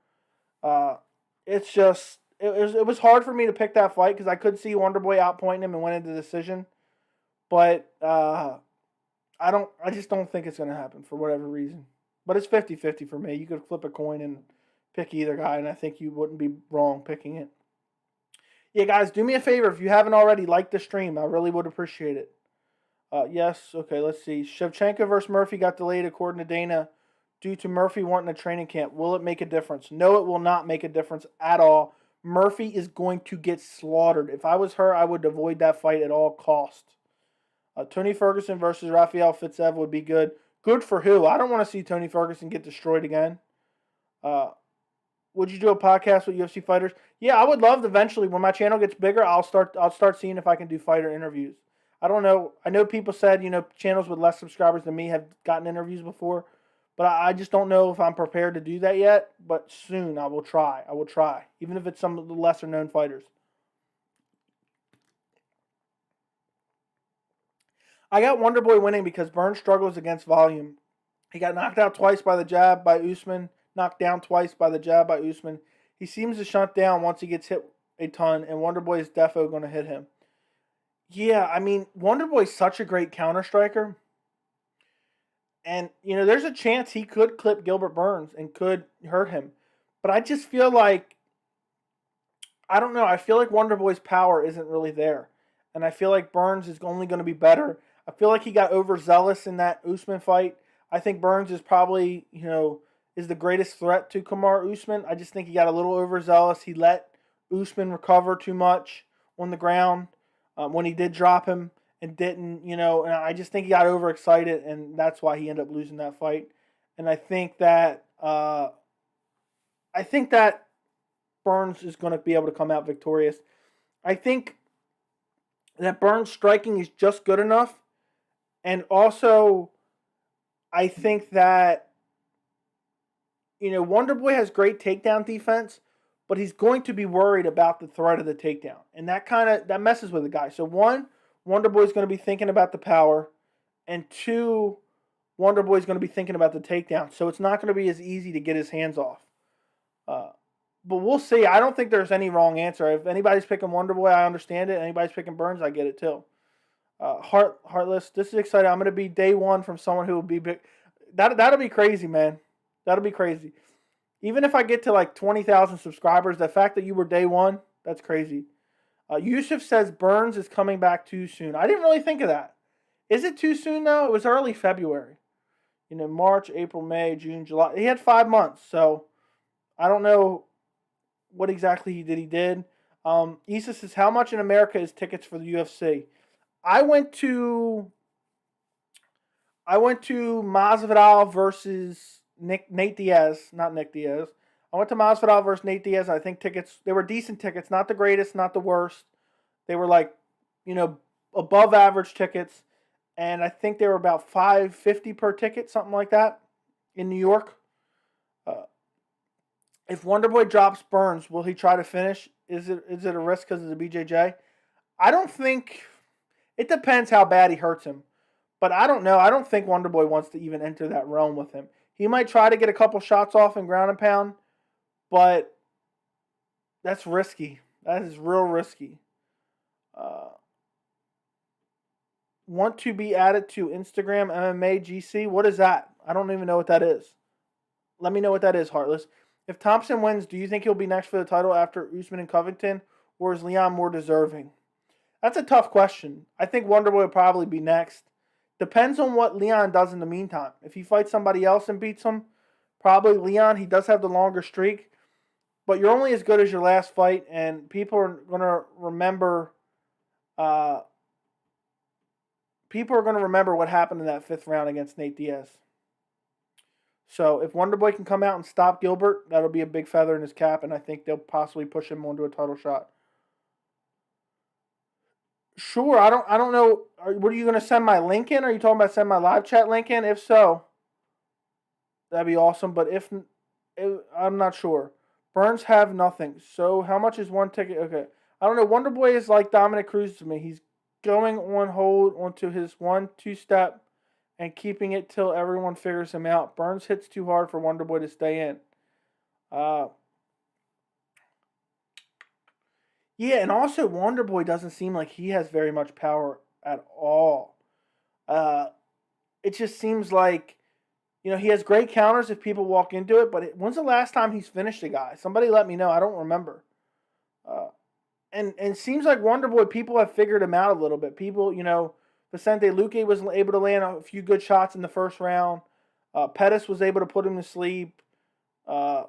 It's just, it was hard for me to pick that fight because I could see Wonderboy outpointing him and winning the decision, but I just don't think it's going to happen for whatever reason. But it's 50-50 for me. You could flip a coin and pick either guy, and I think you wouldn't be wrong picking it. Yeah, guys, do me a favor. If you haven't already, like the stream. I really would appreciate it. Yes, okay, let's see. Shevchenko versus Murphy got delayed according to Dana due to Murphy wanting a training camp. Will it make a difference? No, it will not make a difference at all. Murphy is going to get slaughtered. If I was her, I would avoid that fight at all costs. Tony Ferguson versus Rafael Fitzev would be good. Good for who? I don't want to see Tony Ferguson get destroyed again. Would you do a podcast with UFC fighters? Yeah, I would love to eventually. When my channel gets bigger, I'll start seeing if I can do fighter interviews. I don't know. I know people said, channels with less subscribers than me have gotten interviews before, but I just don't know if I'm prepared to do that yet. But soon I will try. Even if it's some of the lesser known fighters. I got Wonderboy winning because Burns struggles against volume. He got knocked out twice by the jab by Usman, knocked down twice by the jab by Usman. He seems to shut down once he gets hit a ton, and Wonderboy is defo going to hit him. Yeah, I mean, Wonderboy's such a great counter striker. And, there's a chance he could clip Gilbert Burns and could hurt him. But I just feel like, I don't know, I feel like Wonderboy's power isn't really there. And I feel like Burns is only going to be better. I feel like he got overzealous in that Usman fight. I think Burns is probably, is the greatest threat to Kamaru Usman. I just think he got a little overzealous. He let Usman recover too much on the ground when he did drop him and didn't, and I just think he got overexcited, and that's why he ended up losing that fight. And I think that Burns is going to be able to come out victorious. I think that Burns' striking is just good enough, and also I think that Wonderboy has great takedown defense, but he's going to be worried about the threat of the takedown, and that messes with the guy. So one, Wonderboy's going to be thinking about the power, and two, Wonderboy's going to be thinking about the takedown. So it's not going to be as easy to get his hands off. But we'll see. I don't think there's any wrong answer. If anybody's picking Wonderboy, I understand it. Anybody's picking Burns, I get it too. Heartless, this is exciting. I'm going to be day one from someone who will be big. That'll be crazy, man. That'll be crazy. Even if I get to like 20,000 subscribers, the fact that you were day one, that's crazy. Yusuf says Burns is coming back too soon. I didn't really think of that. Is it too soon though? It was early February. March, April, May, June, July. He had 5 months, so I don't know what exactly he did. Issa says, how much in America is tickets for the UFC? I went to Masvidal versus Nate Diaz, not Nick Diaz. I went to Masvidal versus Nate Diaz. I think they were decent tickets, not the greatest, not the worst. They were like, above average tickets, and I think they were about $5.50 per ticket, something like that, in New York. If Wonderboy drops Burns, will he try to finish? Is it a risk because of the BJJ? I don't think. It depends how bad he hurts him. But I don't know. I don't think Wonderboy wants to even enter that realm with him. He might try to get a couple shots off in ground and pound, but that's risky. That is real risky. Want to be added to Instagram MMA GC? What is that? I don't even know what that is. Let me know what that is, Heartless. If Thompson wins, do you think he'll be next for the title after Usman and Covington, or is Leon more deserving? That's a tough question. I think Wonderboy will probably be next. Depends on what Leon does in the meantime. If he fights somebody else and beats him, probably Leon. He does have the longer streak. But you're only as good as your last fight, and people are going to remember what happened in that fifth round against Nate Diaz. So if Wonderboy can come out and stop Gilbert, that'll be a big feather in his cap, and I think they'll possibly push him onto a title shot. Sure, I don't know. What are you going to send my link in? Are you talking about send my live chat link in? If so, that'd be awesome. But I'm not sure. Burns have nothing. So how much is one ticket? Okay. I don't know. Wonderboy is like Dominic Cruz to me. He's going on hold onto his 1-2 step and keeping it till everyone figures him out. Burns hits too hard for Wonderboy to stay in. Yeah, and also Wonderboy doesn't seem like he has very much power at all. It just seems like, he has great counters if people walk into it, but when's the last time he's finished a guy? Somebody let me know. I don't remember. And it seems like Wonderboy, people have figured him out a little bit. People, Vicente Luque was able to land a few good shots in the first round. Pettis was able to put him to sleep. There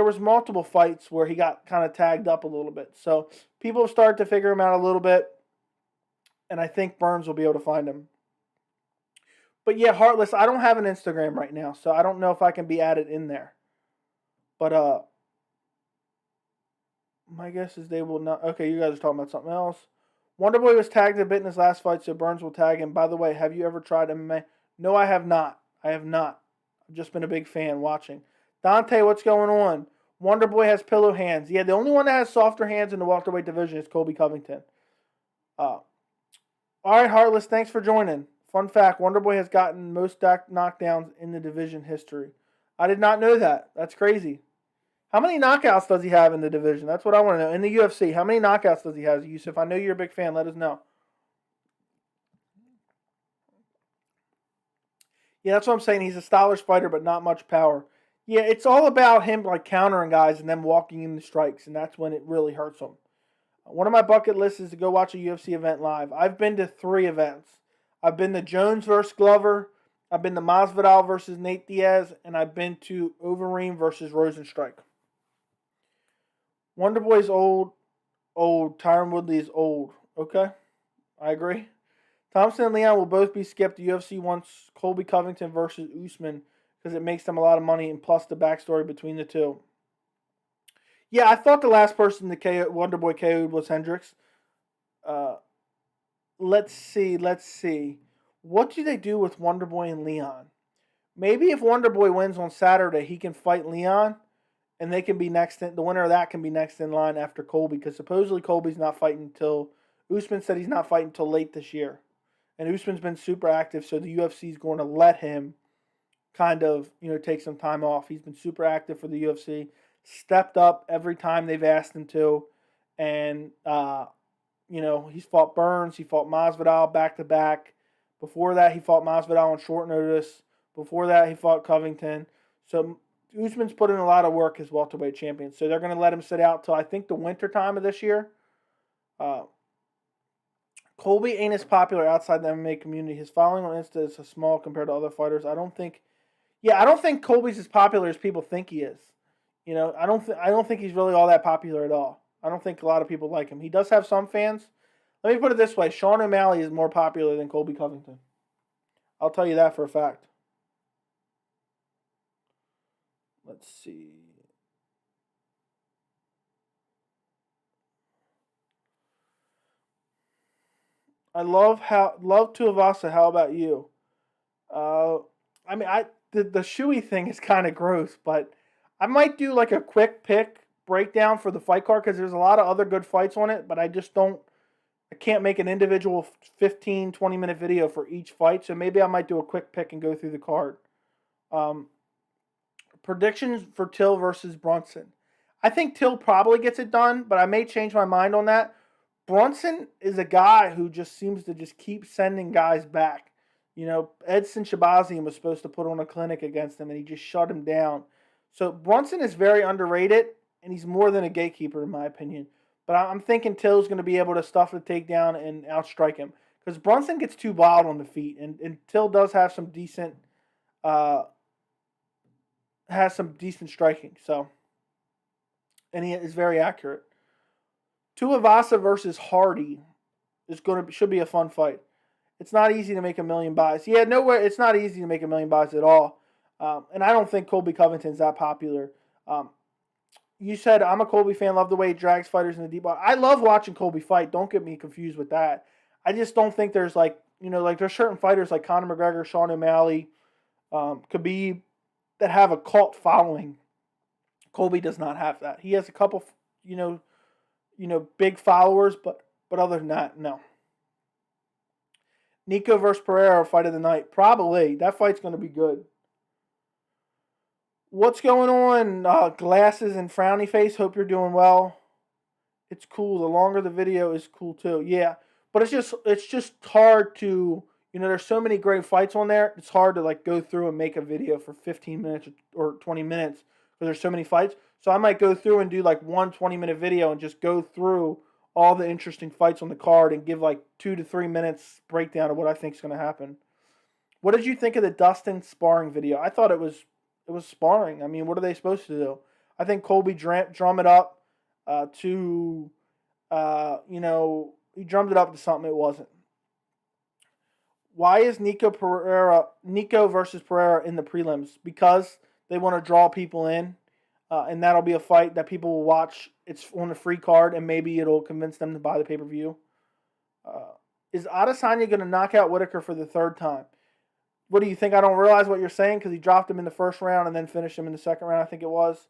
was multiple fights where he got kind of tagged up a little bit. So people have started to figure him out a little bit, and I think Burns will be able to find him. But yeah, Heartless, I don't have an Instagram right now, so I don't know if I can be added in there. But my guess is they will not. Okay, you guys are talking about something else. Wonderboy was tagged a bit in his last fight, so Burns will tag him. By the way, have you ever tried MMA? No, I have not. I've just been a big fan watching. Dante, what's going on? Wonderboy has pillow hands. Yeah, the only one that has softer hands in the welterweight division is Colby Covington. All right, Heartless, thanks for joining. Fun fact, Wonderboy has gotten most knockdowns in the division history. I did not know that. That's crazy. How many knockouts does he have in the division? That's what I want to know. In the UFC, how many knockouts does he have? Yusuf, I know you're a big fan. Let us know. Yeah, that's what I'm saying. He's a stylish fighter, but not much power. Yeah, it's all about him like countering guys and then walking in the strikes, and that's when it really hurts him. One of my bucket lists is to go watch a UFC event live. I've been to 3 events. I've been to Jones versus Glover. I've been to Masvidal versus Nate Diaz, and I've been to Overeem versus Rosenstrike. Wonderboy's old. Tyron Woodley is old. Okay, I agree. Thompson and Leon will both be skipped. The UFC wants Colby Covington versus Usman because it makes them a lot of money, and plus the backstory between the two. Yeah, I thought the last person to Wonderboy KO'd was Hendricks. Let's see. What do they do with Wonderboy and Leon? Maybe if Wonderboy wins on Saturday, he can fight Leon, and they can be next. The winner of that can be next in line after Colby, because supposedly Colby's not fighting until Usman said he's not fighting until late this year, and Usman's been super active, so the UFC is going to let him kind of take some time off. He's been super active for the UFC, stepped up every time they've asked him to, and he's fought Burns, he fought Masvidal back to back. Before that, he fought Masvidal on short notice. Before that, he fought Covington. So Usman's put in a lot of work as welterweight champion. So they're going to let him sit out till I think the winter time of this year. Colby ain't as popular outside the MMA community. His following on Insta is small compared to other fighters. I don't think Colby's as popular as people think he is. I don't think he's really all that popular at all. I don't think a lot of people like him. He does have some fans. Let me put it this way. Sean O'Malley is more popular than Colby Covington. I'll tell you that for a fact. Let's see. I love Tuivasa. How about you? The shoey thing is kind of gross, but I might do like a quick pick breakdown for the fight card because there's a lot of other good fights on it, but I can't make an individual 15, 20-minute video for each fight, so maybe I might do a quick pick and go through the card. Predictions for Till versus Brunson. I think Till probably gets it done, but I may change my mind on that. Brunson is a guy who just seems to just keep sending guys back. Edson Shabazian was supposed to put on a clinic against him, and he just shut him down. So Brunson is very underrated, and he's more than a gatekeeper in my opinion. But I'm thinking Till's going to be able to stuff the takedown and outstrike him. Because Brunson gets too wild on the feet, and Till does have some decent striking. So, and he is very accurate. Tuivasa versus Hardy should be a fun fight. It's not easy to make $1 million buys. Yeah, no way. It's not easy to make $1 million buys at all. And I don't think Colby Covington's that popular. You said I'm a Colby fan. Love the way he drags fighters in the deep ball. I love watching Colby fight. Don't get me confused with that. I just don't think there's there's certain fighters like Conor McGregor, Sean O'Malley, Khabib that have a cult following. Colby does not have that. He has a couple, big followers, but other than that, no. Nico versus Pereira, fight of the night. Probably. That fight's going to be good. What's going on? Glasses and frowny face. Hope you're doing well. It's cool. The longer the video is cool too. Yeah. But it's just hard to, there's so many great fights on there. It's hard to like go through and make a video for 15 minutes or 20 minutes because there's so many fights. So I might go through and do like one 20-minute video and just go through all the interesting fights on the card and give like 2 to 3 minutes breakdown of what I think is going to happen. What did you think of the Dustin sparring video? I thought it was sparring. I mean, what are they supposed to do? I think Colby drum it up he drummed it up to something it wasn't. Why is Nico versus Pereira in the prelims? Because they want to draw people in, and that'll be a fight that people will watch. It's on a free card, and maybe it'll convince them to buy the pay-per-view. Is Adesanya going to knock out Whitaker for the third time? What do you think? I don't realize what you're saying because he dropped him in the first round and then finished him in the second round, I think it was.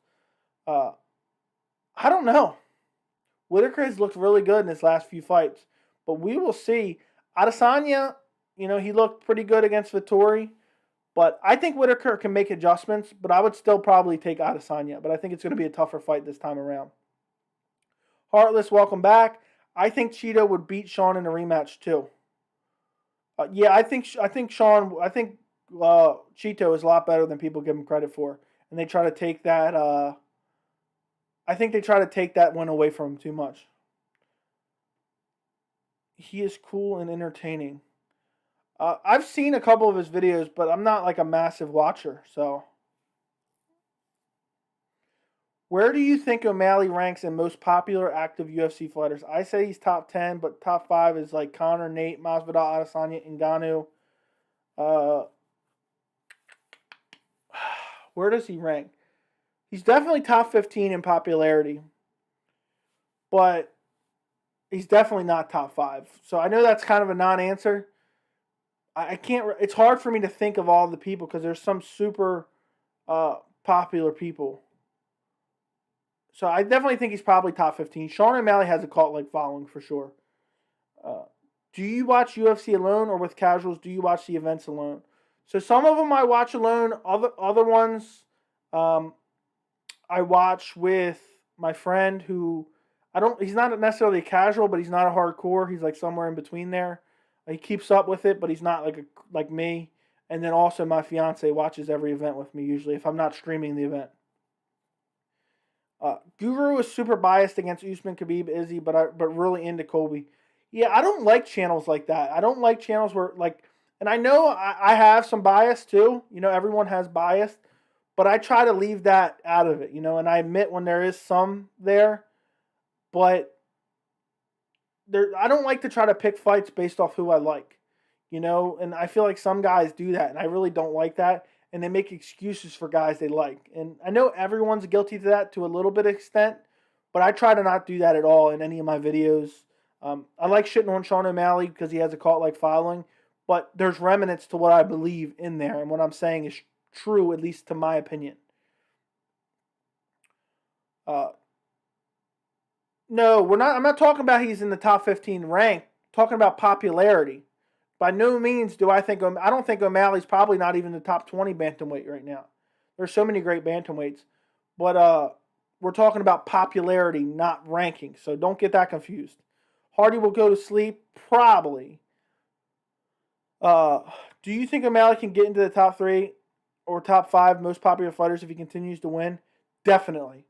I don't know. Whitaker has looked really good in his last few fights, but we will see. Adesanya, he looked pretty good against Vettori, but I think Whitaker can make adjustments, but I would still probably take Adesanya, but I think it's going to be a tougher fight this time around. Heartless, welcome back. I think Cheeto would beat Sean in a rematch too. I think Cheeto is a lot better than people give him credit for, and they try to take that. I think they try to take that one away from him too much. He is cool and entertaining. I've seen a couple of his videos, but I'm not like a massive watcher. So, where do you think O'Malley ranks in most popular active UFC fighters? I say he's top 10, but top 5 is like Conor, Nate, Masvidal, Adesanya, Ngannou. Where does he rank? He's definitely top 15 in popularity, but he's definitely not top 5. So I know that's kind of a non-answer. I can't. It's hard for me to think of all the people because there's some super popular people. So I definitely think he's probably top 15. Sean O'Malley has a cult-like following for sure. Do you watch UFC alone or with casuals? Do you watch the events alone? So some of them I watch alone. Other ones I watch with my friend who he's not necessarily a casual, but he's not a hardcore. He's like somewhere in between there. He keeps up with it, but he's not like me. And then also my fiance watches every event with me usually if I'm not streaming the event. Guru is super biased against Usman, Khabib, Izzy, but really into Colby. Yeah, I don't like channels like that. I don't like channels where and I know I have some bias too. Everyone has bias, but I try to leave that out of it. And I admit when there is some there, but I don't like to try to pick fights based off who I like. And I feel like some guys do that, and I really don't like that. And they make excuses for guys they like. And I know everyone's guilty to that to a little bit of extent, but I try to not do that at all in any of my videos. I like shitting on Sean O'Malley because he has a cult-like following, but there's remnants to what I believe in there, and what I'm saying is true, at least to my opinion. No, I'm not talking about he's in the top 15 rank. I'm talking about popularity. By no means I don't think O'Malley's probably not even the top 20 bantamweight right now. There's so many great bantamweights. But we're talking about popularity, not ranking. So don't get that confused. Hardy will go to sleep? Probably. Do you think O'Malley can get into the top 3 or top 5 most popular fighters if he continues to win? Definitely.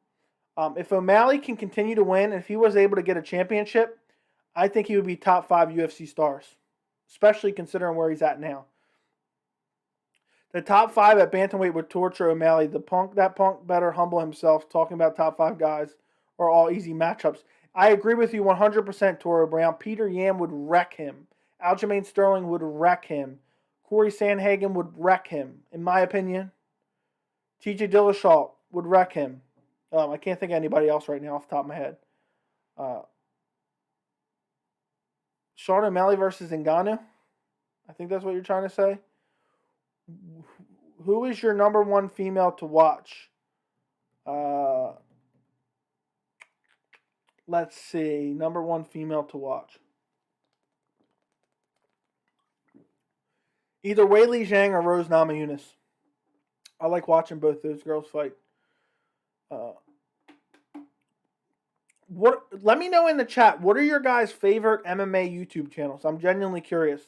If O'Malley can continue to win, if he was able to get a championship, I think he would be top 5 UFC stars. Especially considering where he's at now. The top 5 at bantamweight would torture O'Malley. That punk better humble himself talking about top 5 guys are all easy matchups. I agree with you 100%, Toro Brown. Peter Yan would wreck him. Aljamain Sterling would wreck him. Corey Sandhagen would wreck him, in my opinion. TJ Dillashaw would wreck him. I can't think of anybody else right now off the top of my head. Sean O'Malley versus Ngannou? I think that's what you're trying to say. Who is your number 1 female to watch? Uh, let's see. Number one female to watch. Either Weili Zhang or Rose Namajunas. I like watching both those girls fight. Let me know in the chat, what are your guys' favorite MMA YouTube channels? I'm genuinely curious.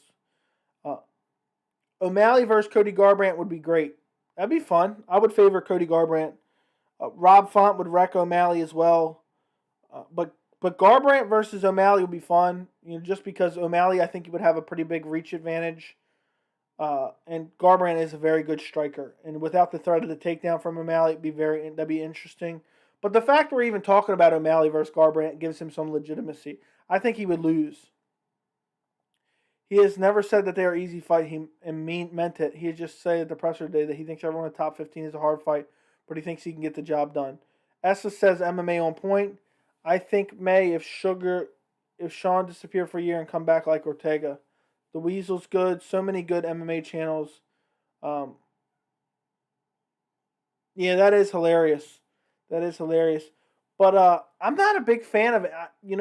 O'Malley versus Cody Garbrandt would be great. That'd be fun. I would favor Cody Garbrandt. Rob Font would wreck O'Malley as well. But Garbrandt versus O'Malley would be fun. Just because O'Malley, I think he would have a pretty big reach advantage. And Garbrandt is a very good striker. And without the threat of the takedown from O'Malley, that'd be interesting. But the fact we're even talking about O'Malley versus Garbrandt gives him some legitimacy. I think he would lose. He has never said that they are easy fight. He meant it. He just said at the presser today that he thinks everyone in the top 15 is a hard fight, but he thinks he can get the job done. Essa says MMA on point. I think May if Sean disappeared for a year and come back like Ortega. The Weasel's good. So many good MMA channels. Yeah, that is hilarious. That is hilarious. But I'm not a big fan of it.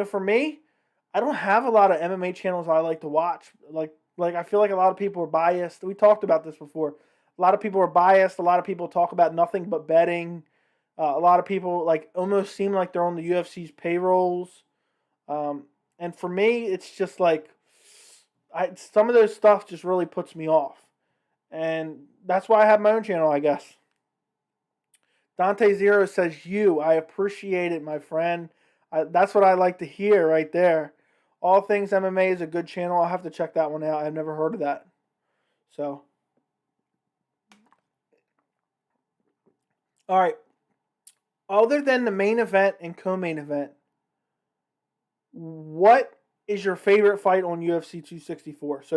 For me, I don't have a lot of MMA channels I like to watch. Like I feel like a lot of people are biased. We talked about this before. A lot of people are biased. A lot of people talk about nothing but betting. A lot of people almost seem like they're on the UFC's payrolls. And for me, it's just some of those stuff just really puts me off. And that's why I have my own channel, I guess. Dante Zero says, I appreciate it, my friend. That's what I like to hear right there. All Things MMA is a good channel. I'll have to check that one out. I've never heard of that. So. All right. Other than the main event and co-main event, what is your favorite fight on UFC 264? So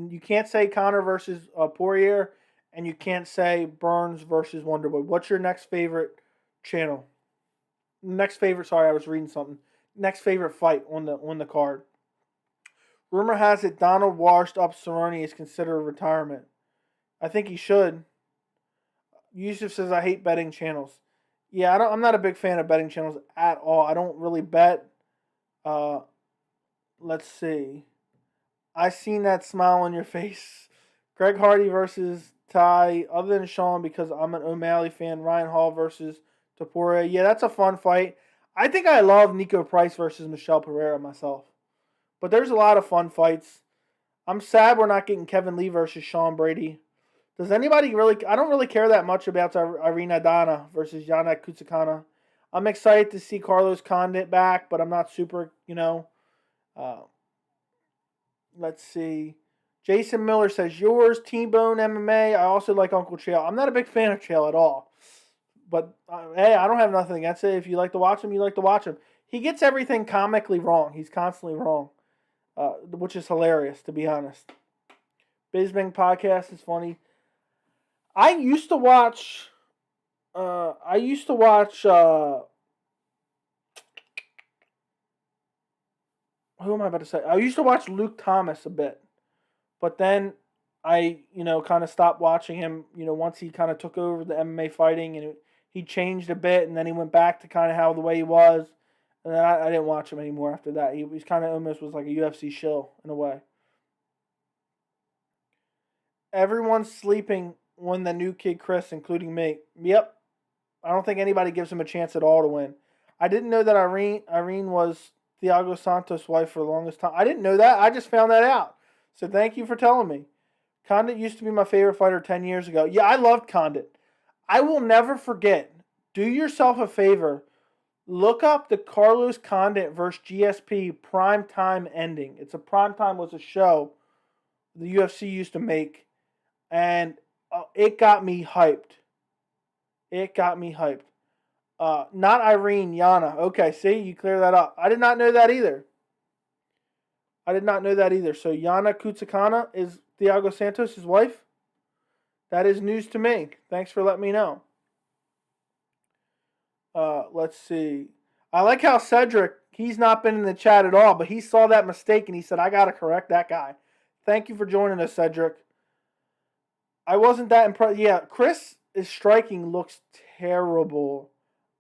you can't say Conor versus Poirier, and you can't say Burns versus Wonderboy. What's your next favorite channel? Sorry, I was reading something. Next favorite fight on the card. Rumor has it Donald washed up Cerrone is considered retirement. I think he should. Yusuf says I hate betting channels. Yeah, I'm not a big fan of betting channels at all. I don't really bet. Let's see. I seen that smile on your face. Greg Hardy versus Ty. Other than Sean, because I'm an O'Malley fan. Ryan Hall versus Topuria. Yeah, that's a fun fight. I think I love Nico Price versus Michelle Pereira myself. But there's a lot of fun fights. I'm sad we're not getting Kevin Lee versus Sean Brady. Does anybody really... I don't really care that much about Irina Dana versus Yana Kutsukana. I'm excited to see Carlos Condit back, but I'm not super, let's see. Jason Miller says, yours, T-Bone MMA. I also like Uncle Chael. I'm not a big fan of Chael at all. But, hey, I don't have nothing against it. If you like to watch him, you like to watch him. He gets everything comically wrong. He's constantly wrong, which is hilarious, to be honest. Bizbang podcast is funny. I used to watch... who am I about to say? I used to watch Luke Thomas a bit. But then I, kind of stopped watching him, once he kind of took over the MMA fighting and he changed a bit and then he went back to kind of how the way he was. And then I didn't watch him anymore after that. He was kind of almost was like a UFC shill in a way. Everyone's sleeping on the new kid Chris, including me. Yep. I don't think anybody gives him a chance at all to win. I didn't know that Irene was Thiago Santos' wife for the longest time. I didn't know that. I just found that out. So thank you for telling me. Condit used to be my favorite fighter 10 years ago. Yeah, I loved Condit. I will never forget. Do yourself a favor. Look up the Carlos Condit versus GSP primetime ending. Primetime was a show the UFC used to make. And it got me hyped. Not Irene, Yana. Okay, see, you clear that up. I did not know that either. So Yana Kutsukana is Thiago Santos' wife? That is news to me. Thanks for letting me know. Let's see. I like how Cedric, he's not been in the chat at all, but he saw that mistake and he said, I got to correct that guy. Thank you for joining us, Cedric. I wasn't that impressed. Yeah, Chris' striking looks terrible.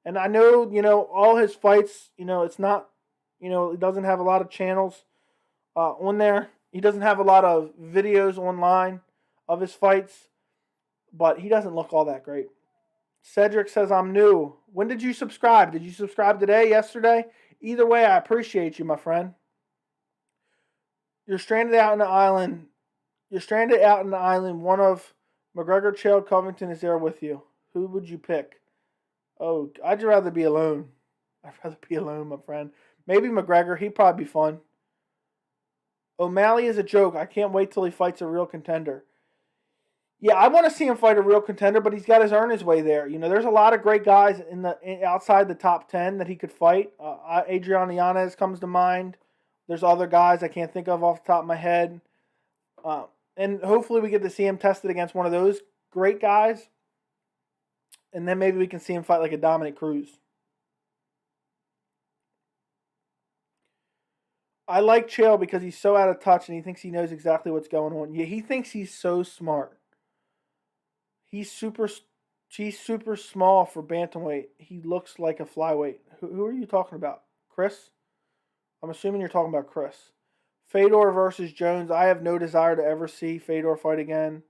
And I know, all his fights, it's not, he doesn't have a lot of channels on there. He doesn't have a lot of videos online of his fights, but he doesn't look all that great. Cedric says, I'm new. When did you subscribe? Did you subscribe today, yesterday? Either way, I appreciate you, my friend. You're stranded out in the island. One of McGregor, Chael, Covington is there with you. Who would you pick? Oh, I'd rather be alone. My friend. Maybe McGregor. He'd probably be fun. O'Malley is a joke. I can't wait till he fights a real contender. Yeah, I want to see him fight a real contender, but he's got to earn his way there. There's a lot of great guys outside the top 10 that he could fight. Adrian Yanez comes to mind. There's other guys I can't think of off the top of my head. And hopefully we get to see him tested against one of those great guys. And then maybe we can see him fight like a Dominic Cruz. I like Chael because he's so out of touch and he thinks he knows exactly what's going on. Yeah, he thinks he's so smart. He's super small for bantamweight. He looks like a flyweight. Who are you talking about? Chris? I'm assuming you're talking about Chris. Fedor versus Jones. I have no desire to ever see Fedor fight again.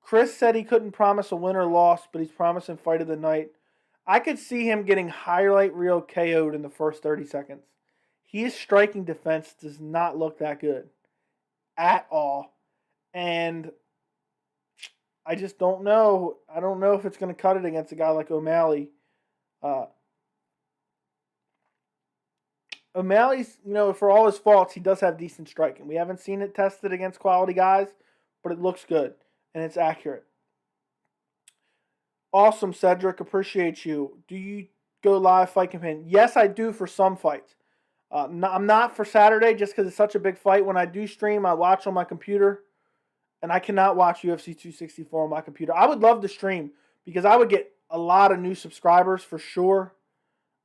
Chris said he couldn't promise a win or loss, but he's promising fight of the night. I could see him getting highlight reel KO'd in the first 30 seconds. His striking defense does not look that good at all. And I just don't know. I don't know if it's going to cut it against a guy like O'Malley. O'Malley's, for all his faults, he does have decent striking. We haven't seen it tested against quality guys, but it looks good and it's accurate. Awesome, Cedric. Appreciate you. Do you go live fight campaign? Yes, I do for some fights. I'm not for Saturday just because it's such a big fight. When I do stream, I watch on my computer. And I cannot watch UFC 264 on my computer. I would love to stream because I would get a lot of new subscribers for sure.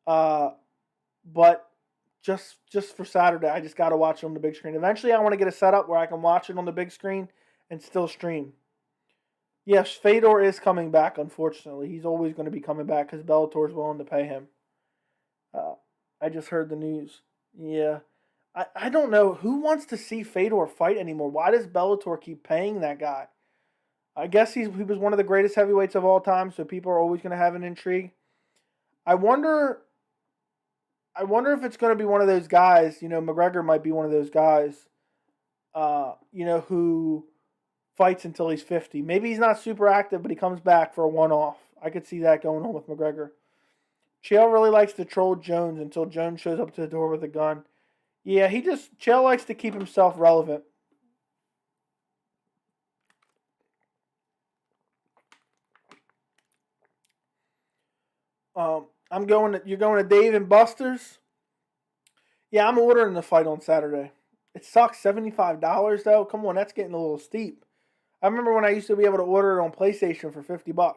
But just for Saturday, I just got to watch it on the big screen. Eventually, I want to get a setup where I can watch it on the big screen and still stream. Yes, Fedor is coming back, unfortunately. He's always going to be coming back because Bellator is willing to pay him. I just heard the news. Yeah. I don't know. Who wants to see Fedor fight anymore? Why does Bellator keep paying that guy? I guess he was one of the greatest heavyweights of all time, so people are always going to have an intrigue. I wonder if it's going to be one of those guys, McGregor might be one of those guys, who fights until he's 50. Maybe he's not super active, but he comes back for a one-off. I could see that going on with McGregor. Chael really likes to troll Jones until Jones shows up to the door with a gun. Yeah, Chael likes to keep himself relevant. You're going to Dave and Buster's? Yeah, I'm ordering the fight on Saturday. It sucks, $75 though. Come on, that's getting a little steep. I remember when I used to be able to order it on PlayStation for $50.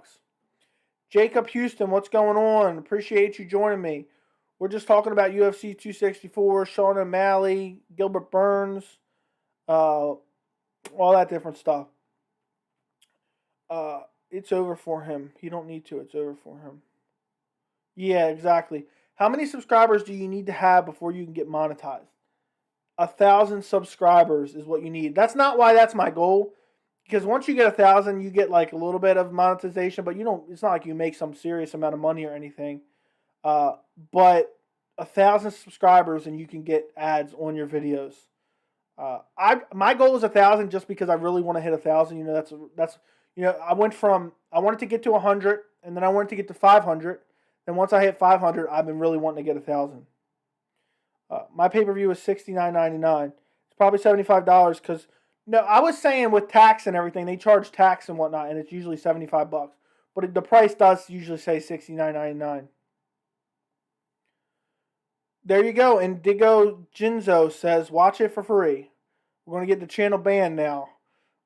Jacob Houston, what's going on? Appreciate you joining me. We're just talking about UFC 264, Sean O'Malley, Gilbert Burns, all that different stuff. It's over for him. He don't need to. It's over for him. Yeah, exactly. How many subscribers do you need to have before you can get monetized? 1,000 subscribers is what you need. That's not why that's my goal. Because once you get 1,000, you get like a little bit of monetization, but it's not like you make some serious amount of money or anything. But 1,000 subscribers and you can get ads on your videos. My goal is 1,000 just because I really want to hit 1,000. That's I wanted to get to 100 and then I wanted to get to 500. And once I hit 500, I've been really wanting to get 1,000. My pay-per-view is $69.99. It's probably $75 because I was saying with tax and everything, they charge tax and whatnot, and it's usually $75. But the price does usually say $69.99. There you go. And Digo Jinzo says, watch it for free. We're going to get the channel banned now.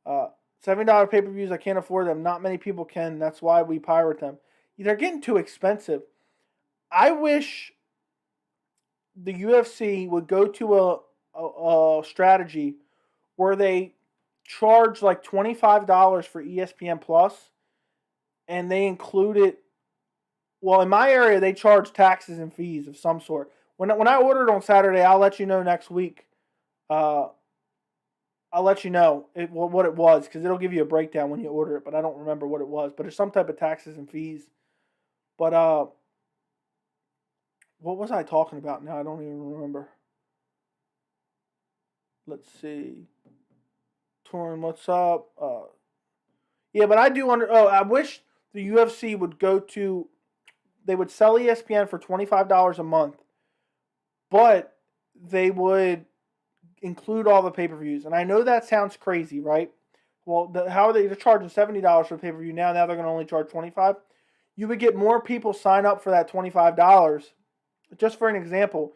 $70 pay-per-views, I can't afford them. Not many people can. That's why we pirate them. They're getting too expensive. I wish the UFC would go to a strategy where they charge like $25 for ESPN Plus, and they include it Well, in my area, they charge taxes and fees of some sort. When I ordered on Saturday, I'll let you know next week. Uh, I'll let you know what it was because it'll give you a breakdown when you order it, but I don't remember what it was. But there's some type of taxes and fees. But what was I talking about now? I don't even remember. Let's see. Torrin, what's up? Yeah, but I do I wish the UFC would go to. They would sell ESPN for $25 a month, but they would include all the pay-per-views. And I know that sounds crazy, right? Well, how are they? They're charging $70 for the pay-per-view now. Now they're going to only charge $25. You would get more people sign up for that $25. Just for an example,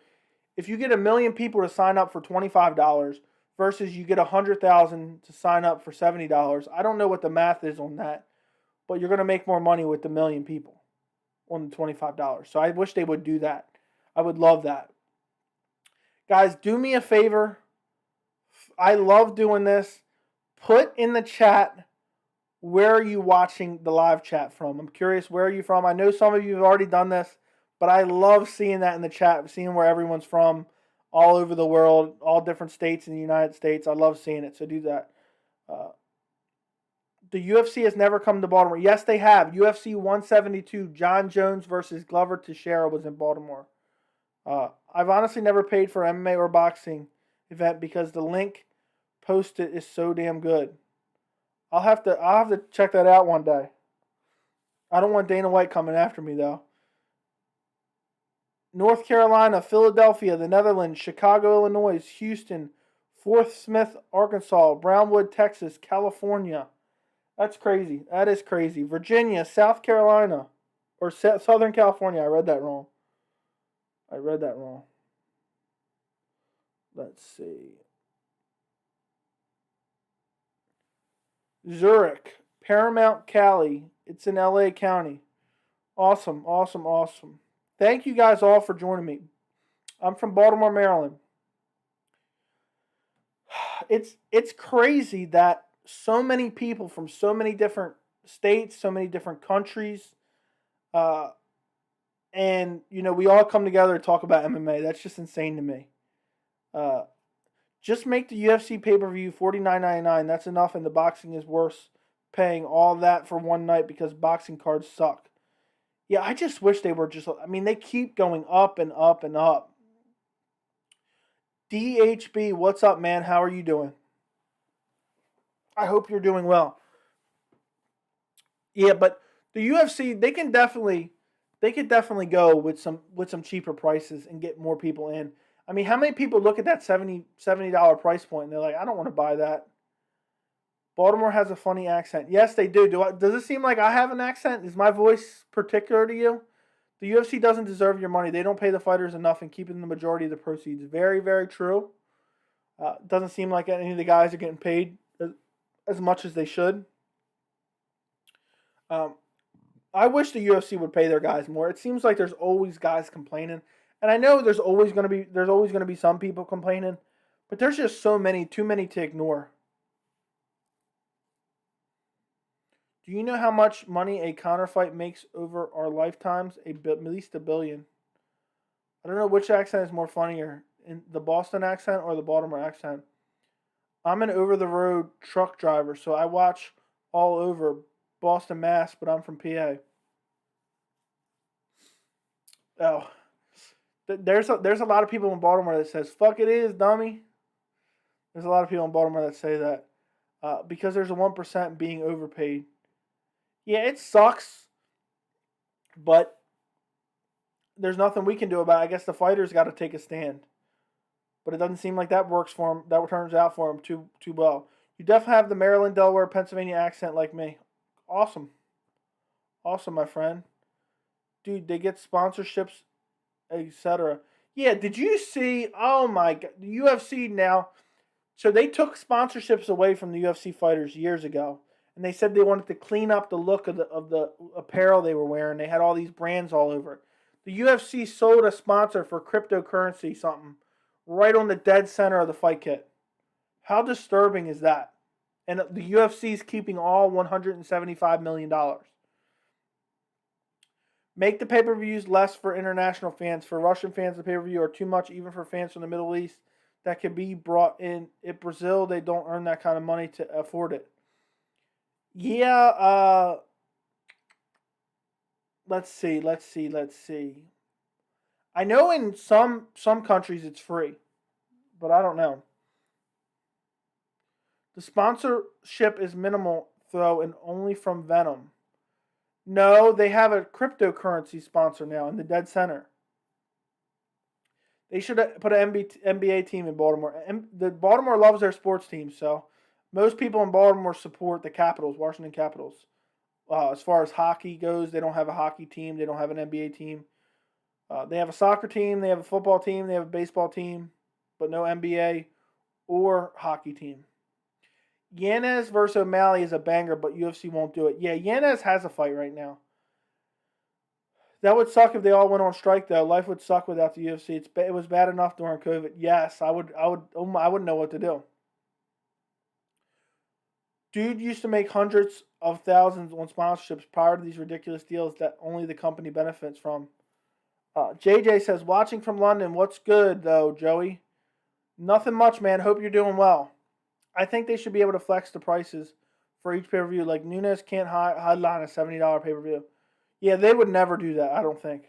if you get 1 million people to sign up for $25 versus you get 100,000 to sign up for $70, I don't know what the math is on that, but you're going to make more money with the 1 million people on the $25. So I wish they would do that. I would love that. Guys, do me a favor. I love doing this. Put in the chat, where are you watching the live chat from? I'm curious, where are you from? I know some of you have already done this, but I love seeing that in the chat, seeing where everyone's from all over the world, all different states in the United States. I love seeing it, so do that. The UFC has never come to Baltimore. Yes, they have. UFC 172, John Jones versus Glover Teixeira was in Baltimore. I've honestly never paid for an MMA or boxing event because the link posted is so damn good. I'll have to check that out one day. I don't want Dana White coming after me though. North Carolina, Philadelphia, the Netherlands, Chicago, Illinois, Houston, Fort Smith, Arkansas, Brownwood, Texas, California. That's crazy. That is crazy. Virginia, South Carolina, or Southern California. I read that wrong. Let's see. Zurich, Paramount, Cali. It's in LA County. Awesome. Thank you guys all for joining me. I'm from Baltimore, Maryland. It's crazy that so many people from so many different states, so many different countries, and we all come together to talk about MMA. That's just insane to me. Just make the UFC pay-per-view $49.99. That's enough, and the boxing is worth paying all that for one night because boxing cards suck. Yeah, I just wish they were just... I mean, they keep going up and up and up. DHB, what's up, man? How are you doing? I hope you're doing well. Yeah, but the UFC, they could definitely go with some cheaper prices and get more people in. I mean, how many people look at that $70 price point and they're like, I don't want to buy that. Baltimore has a funny accent. Yes, they do. Does it seem like I have an accent? Is my voice particular to you? The UFC doesn't deserve your money. They don't pay the fighters enough in keeping the majority of the proceeds. Very, very true. Doesn't seem like any of the guys are getting paid as much as they should. I wish the UFC would pay their guys more. It seems like there's always guys complaining. And I know there's always going to be some people complaining, but there's just too many to ignore. Do you know how much money a Conor fight makes over our lifetimes? At least $1 billion. I don't know which accent is more funnier, in the Boston accent or the Baltimore accent. I'm an over-the-road truck driver, so I watch all over Boston, Mass, but I'm from PA. Oh. There's a lot of people in Baltimore that says, fuck it is, dummy. There's a lot of people in Baltimore that say that. Because there's a 1% being overpaid. Yeah, it sucks. But there's nothing we can do about it. I guess the fighters got to take a stand. But it doesn't seem like that works for them. That turns out for them too well. You definitely have the Maryland, Delaware, Pennsylvania accent like me. Awesome. Awesome, my friend. Dude, they get sponsorships, etc. Yeah, did you see? Oh my God, the UFC now. So they took sponsorships away from the UFC fighters years ago, and they said they wanted to clean up the look of the apparel they were wearing. They had all these brands all over it. The UFC sold a sponsor for cryptocurrency something right on the dead center of the fight kit. How disturbing is that? And the UFC is keeping all $175 million. Make the pay-per-views less for international fans. For Russian fans, the pay-per-view are too much, even for fans from the Middle East that can be brought in. In Brazil, they don't earn that kind of money to afford it. Yeah, let's see. I know in some countries it's free, but I don't know. The sponsorship is minimal, though, and only from Venom. No, they have a cryptocurrency sponsor now in the dead center. They should put an NBA team in Baltimore. The Baltimore loves their sports team, so most people in Baltimore support the Capitals, Washington Capitals. As far as hockey goes, they don't have a hockey team. They don't have an NBA team. They have a soccer team. They have a football team. They have a baseball team, but no NBA or hockey team. Yanez versus O'Malley is a banger, but UFC won't do it. Yeah, Yanez has a fight right now. That would suck if they all went on strike, though. Life would suck without the UFC. It was bad enough during COVID. Yes, I wouldn't know what to do. Dude used to make hundreds of thousands on sponsorships prior to these ridiculous deals that only the company benefits from. JJ says, watching from London. What's good, though, Joey? Nothing much, man. Hope you're doing well. I think they should be able to flex the prices for each pay-per-view. Like, Nunes can't headline a $70 pay-per-view. Yeah, they would never do that, I don't think.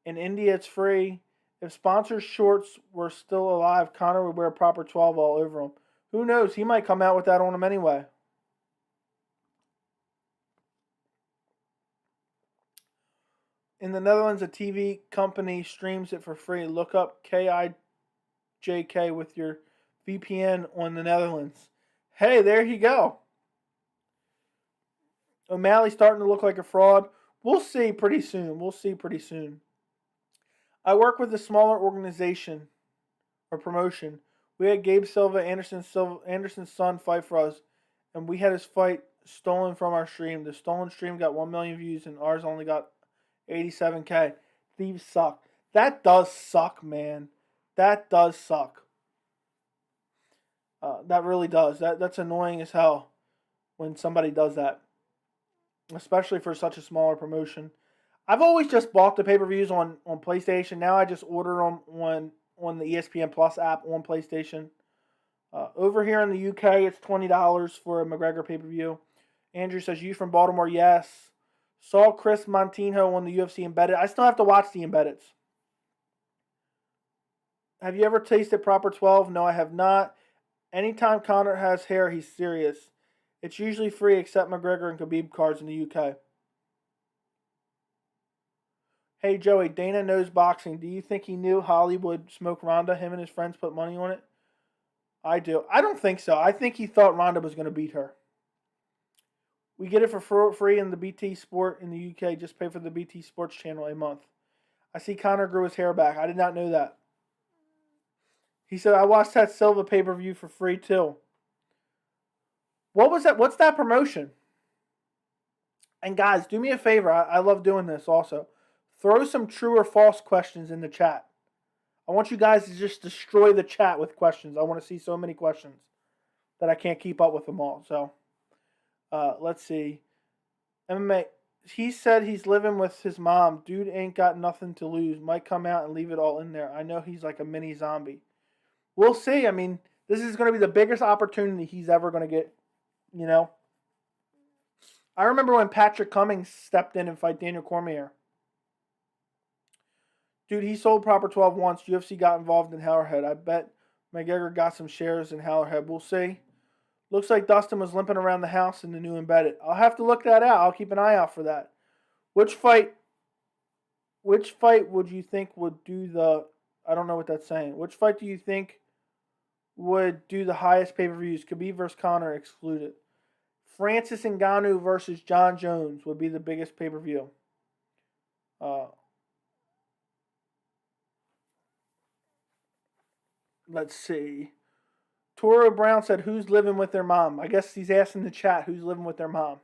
In India, it's free. If sponsors shorts were still alive, Conor would wear a proper 12 all over him. Who knows? He might come out with that on him anyway. In the Netherlands, a TV company streams it for free. Look up KIJK with your VPN on the Netherlands. Hey, there you go. O'Malley starting to look like a fraud. We'll see pretty soon. I work with a smaller organization or promotion. We had Gabe Silva, Anderson's son, fight for us, and we had his fight stolen from our stream. The stolen stream got 1 million views, and ours only got 87K. Thieves suck. That does suck, man. That does suck. That really does. That's annoying as hell when somebody does that, especially for such a smaller promotion. I've always just bought the pay-per-views on PlayStation. Now I just order them on the ESPN Plus app on PlayStation. Over here in the UK, it's $20 for a McGregor pay-per-view. Andrew says, you from Baltimore? Yes. Saw Chris Montino on the UFC Embedded. I still have to watch the Embeddeds. Have you ever tasted Proper 12? No, I have not. Anytime Conor has hair, he's serious. It's usually free except McGregor and Khabib cards in the UK. Hey, Joey, Dana knows boxing. Do you think he knew Holly would smoke Ronda? Him and his friends put money on it? I do. I don't think so. I think he thought Ronda was going to beat her. We get it for free in the BT Sport in the UK. Just pay for the BT Sports channel a month. I see Conor grew his hair back. I did not know that. He said, I watched that Silva pay-per-view for free, too. What was that? What's that promotion? And guys, do me a favor. I love doing this also. Throw some true or false questions in the chat. I want you guys to just destroy the chat with questions. I want to see so many questions that I can't keep up with them all. So, let's see. MMA. He said he's living with his mom. Dude ain't got nothing to lose. Might come out and leave it all in there. I know he's like a mini zombie. We'll see. I mean, this is going to be the biggest opportunity he's ever going to get, you know. I remember when Patrick Cummings stepped in and fight Daniel Cormier. Dude, he sold Proper 12 once. UFC got involved in Hammerhead. I bet McGregor got some shares in Hammerhead. We'll see. Looks like Dustin was limping around the house in the new Embedded. I'll have to look that out. I'll keep an eye out for that. Which fight would you think would do the... I don't know what that's saying. Which fight do you think would do the highest pay-per-views? Khabib versus Conor excluded. Francis Ngannou versus John Jones would be the biggest pay-per-view. Let's see. Toro Brown said, who's living with their mom? I guess he's asking the chat who's living with their mom.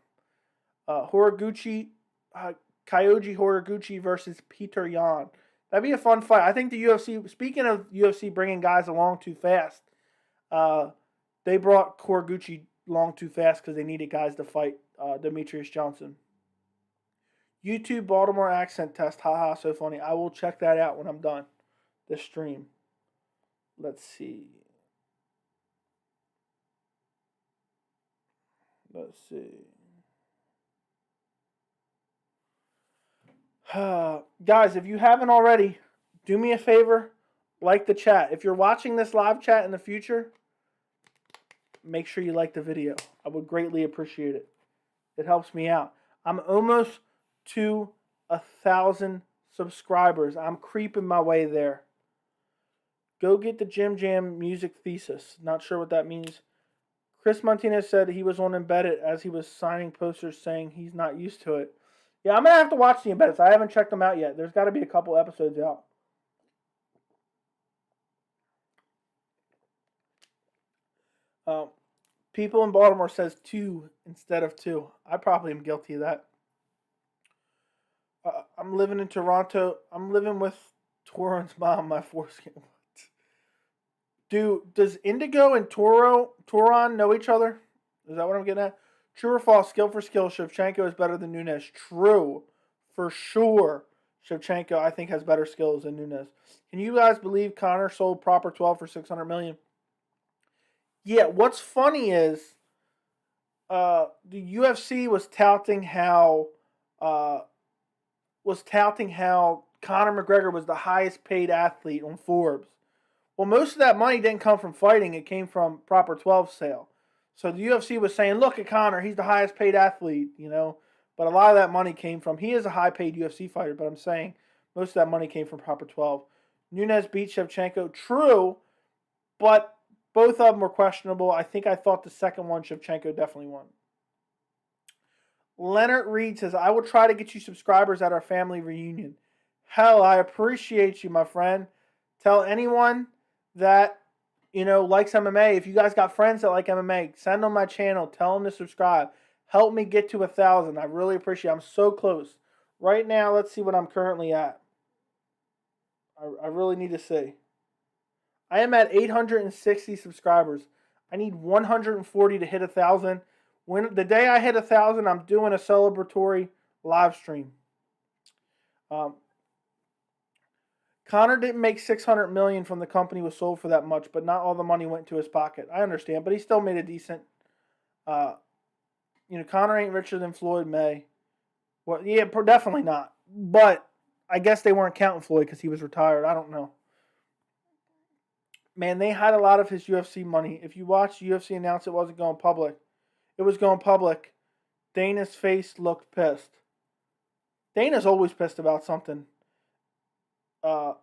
Kyoji Horiguchi versus Peter Yan. That'd be a fun fight. I think the UFC, speaking of UFC bringing guys along too fast, they brought Horiguchi along too fast because they needed guys to fight Demetrius Johnson. YouTube Baltimore accent test. Haha, so funny. I will check that out when I'm done this stream. Let's see. Let's see. Guys, if you haven't already, do me a favor, like the chat. If you're watching this live chat in the future, make sure you like the video. I would greatly appreciate it. It helps me out. I'm almost to 1,000 subscribers. I'm creeping my way there. Go get the Jim Jam music thesis. Not sure what that means. Chris Martinez said he was on Embedded as he was signing posters saying he's not used to it. Yeah, I'm going to have to watch the Embedded. I haven't checked them out yet. There's got to be a couple episodes out. People in Baltimore says 2 instead of 2. I probably am guilty of that. I'm living in Toronto. I'm living with Toron's mom, my foreskin. Does Indigo and Toron know each other? Is that what I'm getting at? True or false? Skill for skill, Shevchenko is better than Nunes. True, for sure. Shevchenko, I think, has better skills than Nunes. Can you guys believe Conor sold Proper 12 for $600 million? Yeah. What's funny is, the UFC was touting how Conor McGregor was the highest paid athlete on Forbes. Well, most of that money didn't come from fighting. It came from Proper 12 sale. So the UFC was saying, look at Conor. He's the highest paid athlete, But a lot of that money came from, he is a high paid UFC fighter, but I'm saying most of that money came from Proper 12. Nunes beat Shevchenko. True, but both of them were questionable. I thought the second one, Shevchenko definitely won. Leonard Reed says, I will try to get you subscribers at our family reunion. Hell, I appreciate you, my friend. Tell anyone that, likes MMA. If you guys got friends that like MMA, send them my channel. Tell them to subscribe. Help me get to 1,000. I really appreciate it. I'm so close. Right now, let's see what I'm currently at. I really need to see. I am at 860 subscribers. I need 140 to hit 1,000. When the day I hit 1,000, I'm doing a celebratory live stream. Conor didn't make $600 million from the company was sold for that much, but not all the money went to his pocket. I understand, but he still made a decent. Conor ain't richer than Floyd May. Well, yeah, definitely not. But I guess they weren't counting Floyd because he was retired. I don't know. Man, they had a lot of his UFC money. If you watch UFC announce it wasn't going public, it was going public. Dana's face looked pissed. Dana's always pissed about something.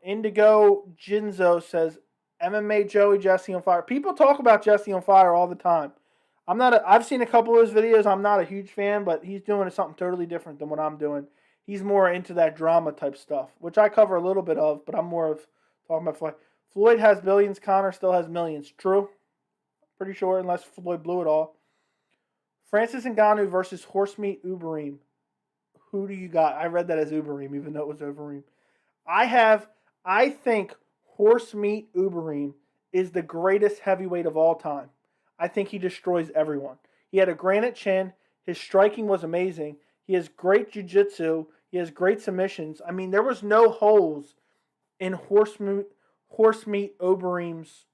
Indigo Jinzo says, MMA Joey, Jesse on fire. People talk about Jesse on fire all the time. I've seen a couple of his videos. I'm not a huge fan, but he's doing something totally different than what I'm doing. He's more into that drama type stuff, which I cover a little bit of, but I'm more of talking about Floyd. Floyd has billions. Conor still has millions. True. Pretty sure, unless Floyd blew it all. Francis Ngannou versus Horsemeat Uberim. Who do you got? I read that as Uberim, even though it was Overeem. I think Horsemeat Uberim is the greatest heavyweight of all time. I think he destroys everyone. He had a granite chin. His striking was amazing. He has great jiu-jitsu. He has great submissions. I mean, there was no holes in Horsemeat Uberim's.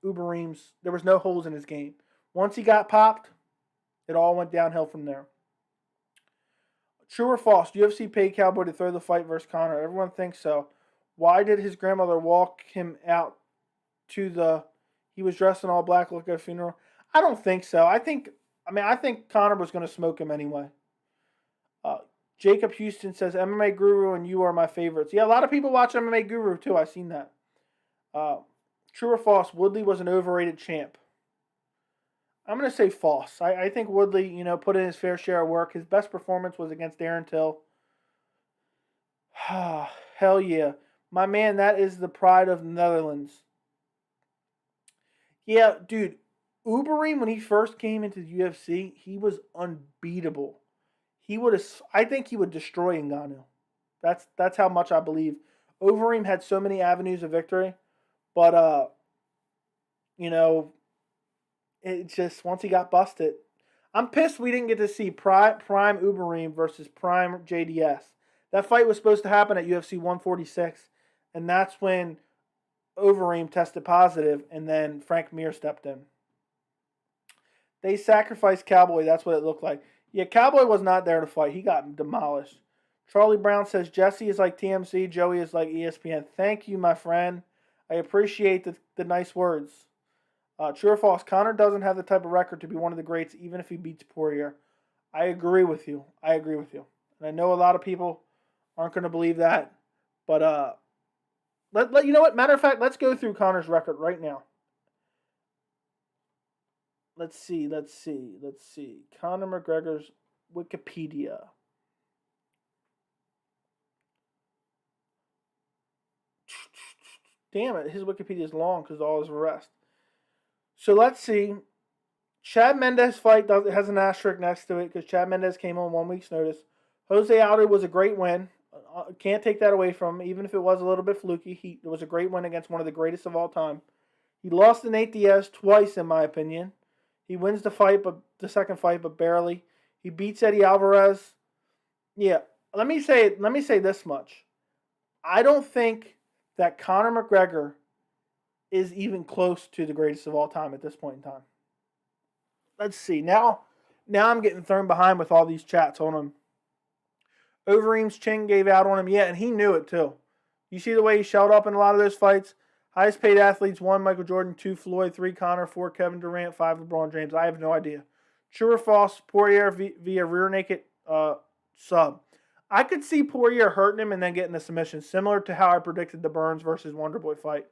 There was no holes in his game. Once he got popped, it all went downhill from there. True or false? UFC paid Cowboy to throw the fight versus Conor. Everyone thinks so. Why did his grandmother walk him out to he was dressed in all black, look at a funeral? I don't think so. I think Conor was going to smoke him anyway. Jacob Houston says, MMA Guru and you are my favorites. Yeah, a lot of people watch MMA Guru too. I've seen that. True or false? Woodley was an overrated champ. I'm going to say false. I think Woodley, put in his fair share of work. His best performance was against Darren Till. Hell yeah. My man, that is the pride of the Netherlands. Yeah, dude. Uberim, when he first came into the UFC, he was unbeatable. I think he would destroy Ngannou. That's how much I believe. Overeem had so many avenues of victory, but it just once he got busted. I'm pissed we didn't get to see Prime Uberim versus Prime JDS. That fight was supposed to happen at UFC 146, and that's when Overeem tested positive, and then Frank Mir stepped in. They sacrificed Cowboy. That's what it looked like. Yeah, Cowboy was not there to fight. He got demolished. Charlie Brown says, Jesse is like TMC, Joey is like ESPN. Thank you, my friend. I appreciate the nice words. True or false, Conor doesn't have the type of record to be one of the greats, even if he beats Poirier. I agree with you. And I know a lot of people aren't going to believe that. But you know what? Matter of fact, let's go through Conor's record right now. Let's see. Conor McGregor's Wikipedia. Damn it, his Wikipedia is long because all his arrest. So let's see. Chad Mendes fight has an asterisk next to it because Chad Mendes came on 1 week's notice. Jose Aldo was a great win. Can't take that away from him, even if it was a little bit fluky. It was a great win against one of the greatest of all time. He lost to Nate Diaz twice, in my opinion. He wins the second fight, but barely. He beats Eddie Alvarez. Yeah, let me say this much. I don't think that Conor McGregor is even close to the greatest of all time at this point in time. Let's see. Now I'm getting thrown behind with all these chats on him. Overeem's chin gave out on him. Yeah, and he knew it too. You see the way he shelled up in a lot of those fights? Highest paid athletes: 1, Michael Jordan; 2, Floyd; 3, Conor; 4, Kevin Durant; 5, LeBron James. I have no idea. True or false, Poirier via rear naked sub. I could see Poirier hurting him and then getting a submission, similar to how I predicted the Burns versus Wonderboy fight.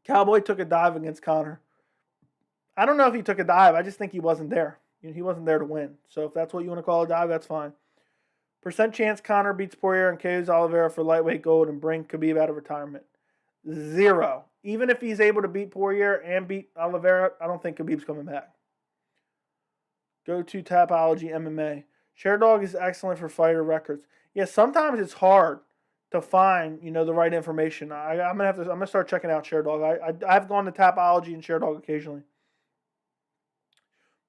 Cowboy took a dive against Conor. I don't know if he took a dive. I just think he wasn't there. He wasn't there to win. So if that's what you want to call a dive, that's fine. Percent chance Conor beats Poirier and KOs Oliveira for lightweight gold and bring Khabib out of retirement. 0. Even if he's able to beat Poirier and beat Oliveira, I don't think Khabib's coming back. Go to Tapology MMA. ShareDog is excellent for fighter records. Yeah, sometimes it's hard to find, the right information. I'm gonna start checking out ShareDog. I've gone to Tapology and ShareDog occasionally.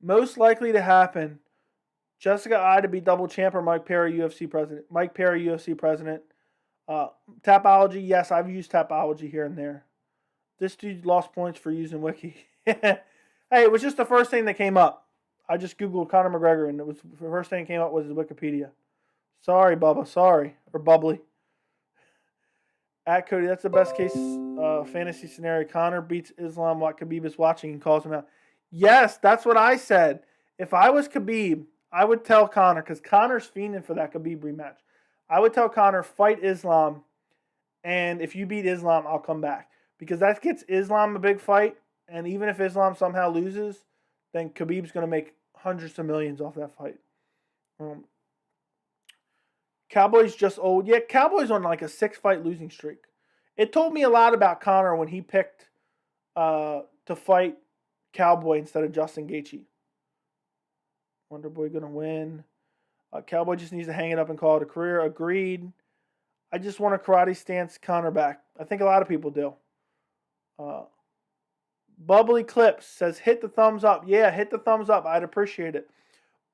Most likely to happen: Jessica Eye to be double champ or Mike Perry, UFC president. Mike Perry, UFC president. Tapology, yes, I've used Tapology here and there. This dude lost points for using Wiki. Hey, it was just the first thing that came up. I just Googled Conor McGregor, and the first thing that came up was his Wikipedia. Sorry, Bubba. Sorry. Or Bubbly. At Cody, that's the best case fantasy scenario. Conor beats Islam while Khabib is watching and calls him out. Yes, that's what I said. If I was Khabib, I would tell Conor, because Conor's fiending for that Khabib rematch. I would tell Conor, fight Islam, and if you beat Islam, I'll come back. Because that gets Islam a big fight, and even if Islam somehow loses, then Khabib's going to make hundreds of millions off that fight. Cowboy's just old. Yeah, Cowboy's on like a 6-fight losing streak. It told me a lot about Conor when he picked to fight Cowboy instead of Justin Gaethje. Wonderboy going to win. Cowboy just needs to hang it up and call it a career. Agreed. I just want a karate stance Conor back. I think a lot of people do. Bubbly Clips says, hit the thumbs up. Yeah, hit the thumbs up. I'd appreciate it.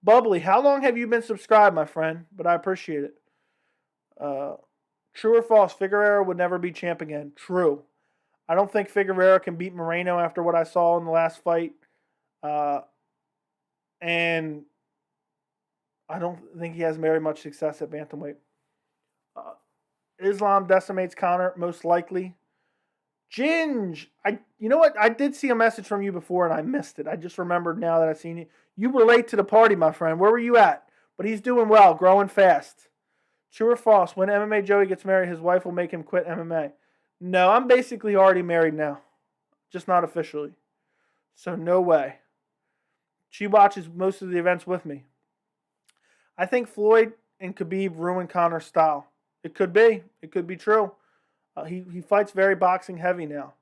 Bubbly, how long have you been subscribed, my friend? But I appreciate it. True or false, Figueroa would never be champ again. True. I don't think Figueroa can beat Moreno after what I saw in the last fight. And I don't think he has very much success at bantamweight. Islam decimates Conor, most likely. Ginge, you know what? I did see a message from you before and I missed it. I just remembered now that I've seen you. You were late to the party, my friend. Where were you at? But he's doing well, growing fast. True or false, when MMA Joey gets married, his wife will make him quit MMA. No, I'm basically already married now. Just not officially. So no way. She watches most of the events with me. I think Floyd and Khabib ruined Conor's style. It could be. It could be true. He fights very boxing heavy now.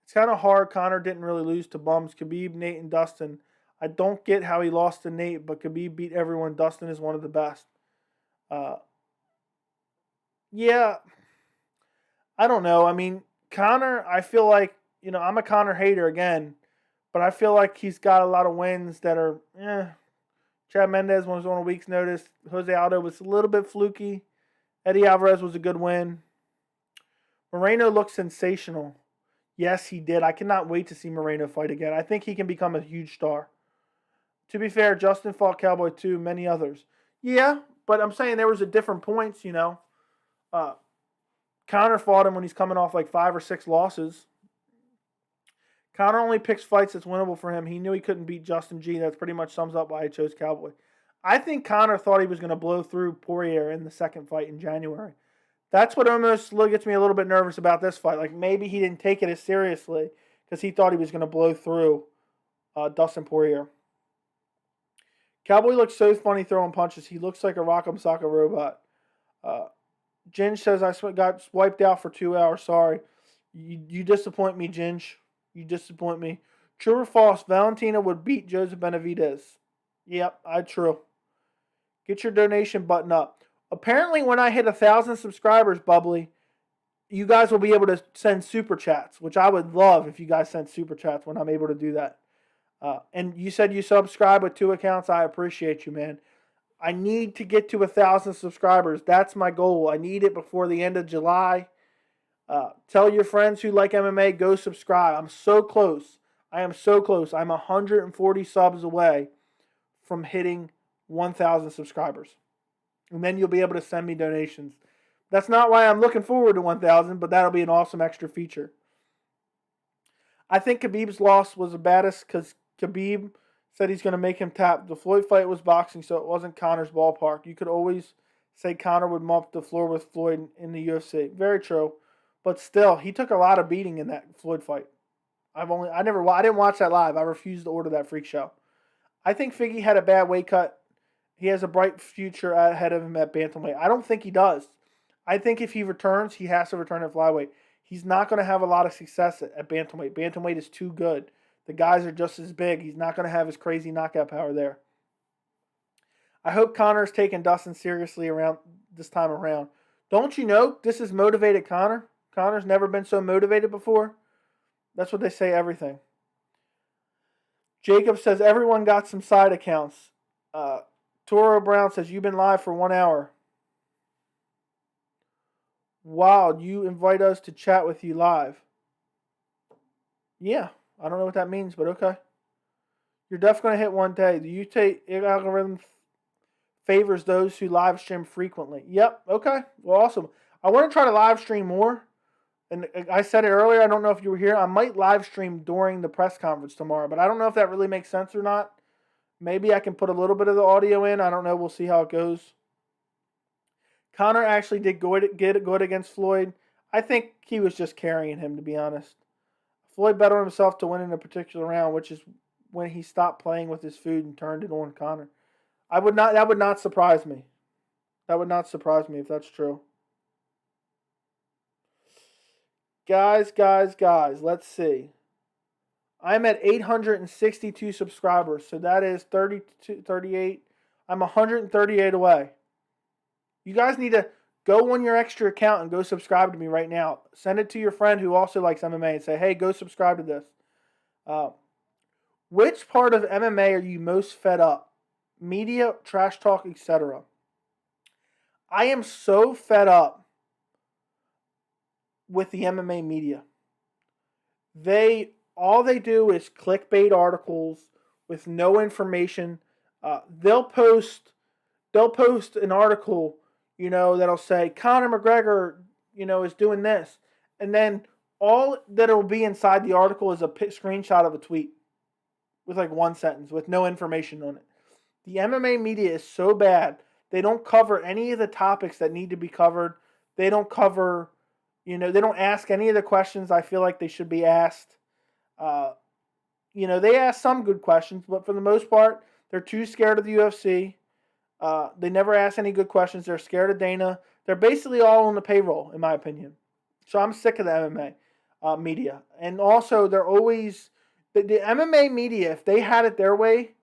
It's kind of hard. Conor didn't really lose to bums. Khabib, Nate, and Dustin. I don't get how he lost to Nate, but Khabib beat everyone. Dustin is one of the best. Yeah. I don't know. I mean, Conor, I feel like, I'm a Conor hater again, but I feel like he's got a lot of wins that are, Chad Mendez was on a week's notice. Jose Aldo was a little bit fluky. Eddie Alvarez was a good win. Moreno looked sensational. Yes, he did. I cannot wait to see Moreno fight again. I think he can become a huge star. To be fair, Justin fought Cowboy too, many others. Yeah, but I'm saying there was at different points, you know. Conor fought him when he's coming off like 5 or 6 losses. Conor only picks fights that's winnable for him. He knew he couldn't beat Justin G. That pretty much sums up why he chose Cowboy. I think Conor thought he was going to blow through Poirier in the second fight in January. That's what almost gets me a little bit nervous about this fight. Like maybe he didn't take it as seriously because he thought he was going to blow through Dustin Poirier. Cowboy looks so funny throwing punches. He looks like a Rock'em Sock'em robot. Ginge says, I got wiped out for 2 hours. Sorry. You disappoint me, Ginge. You disappoint me. True or false, Valentina would beat Joseph Benavidez. Yep, true. Get your donation button up. Apparently, when I hit 1,000 subscribers, Bubbly, you guys will be able to send super chats, which I would love if you guys sent super chats when I'm able to do that. And you said you subscribe with 2 accounts. I appreciate you, man. I need to get to 1,000 subscribers. That's my goal. I need it before the end of July. Tell your friends who like MMA, go subscribe. I'm so close. I am so close. I'm 140 subs away from hitting 1,000 subscribers. And then you'll be able to send me donations. That's not why I'm looking forward to 1,000, but that'll be an awesome extra feature. I think Khabib's loss was the baddest because Khabib said he's going to make him tap. The Floyd fight was boxing, so it wasn't Conor's ballpark. You could always say Conor would mop the floor with Floyd in the UFC. Very true. But still, he took a lot of beating in that Floyd fight. I didn't watch that live. I refused to order that freak show. I think Figgy had a bad weight cut. He has a bright future ahead of him at bantamweight. I don't think he does. I think if he returns, he has to return at flyweight. He's not going to have a lot of success at bantamweight. Bantamweight is too good. The guys are just as big. He's not going to have his crazy knockout power there. I hope Conor's taking Dustin seriously around this time around. Don't you know this has motivated Conor? Conor's never been so motivated before. That's what they say, everything. Jacob says, everyone got some side accounts. Toro Brown says, you've been live for 1 hour. Wow, you invite us to chat with you live. Yeah, I don't know what that means, but okay. You're definitely going to hit one day. The YouTube algorithm favors those who live stream frequently. Yep, okay. Well, awesome. I want to try to live stream more. And I said it earlier, I don't know if you were here. I might live stream during the press conference tomorrow, but I don't know if that really makes sense or not. Maybe I can put a little bit of the audio in. I don't know. We'll see how it goes. Conor actually did get good against Floyd. I think he was just carrying him, to be honest. Floyd bet on himself to win in a particular round, which is when he stopped playing with his food and turned it on Conor. That would not surprise me. That would not surprise me if that's true. Guys, let's see. I'm at 862 subscribers, so that is 38. I'm 138 away. You guys need to go on your extra account and go subscribe to me right now. Send it to your friend who also likes MMA and say, hey, go subscribe to this. Which part of MMA are you most fed up? Media, trash talk, etc. I am so fed up with the MMA media. All they do is clickbait articles with no information. They'll post an article, that'll say Conor McGregor, is doing this, and then all that'll be inside the article is a screenshot of a tweet with like one sentence with no information on it. The MMA media is so bad. They don't cover any of the topics that need to be covered. They don't cover, they don't ask any of the questions I feel like they should be asked. They ask some good questions, but for the most part, they're too scared of the UFC. They never ask any good questions. They're scared of Dana. They're basically all on the payroll, in my opinion. So I'm sick of the MMA media. And also, they're always the MMA media. If they had it their way,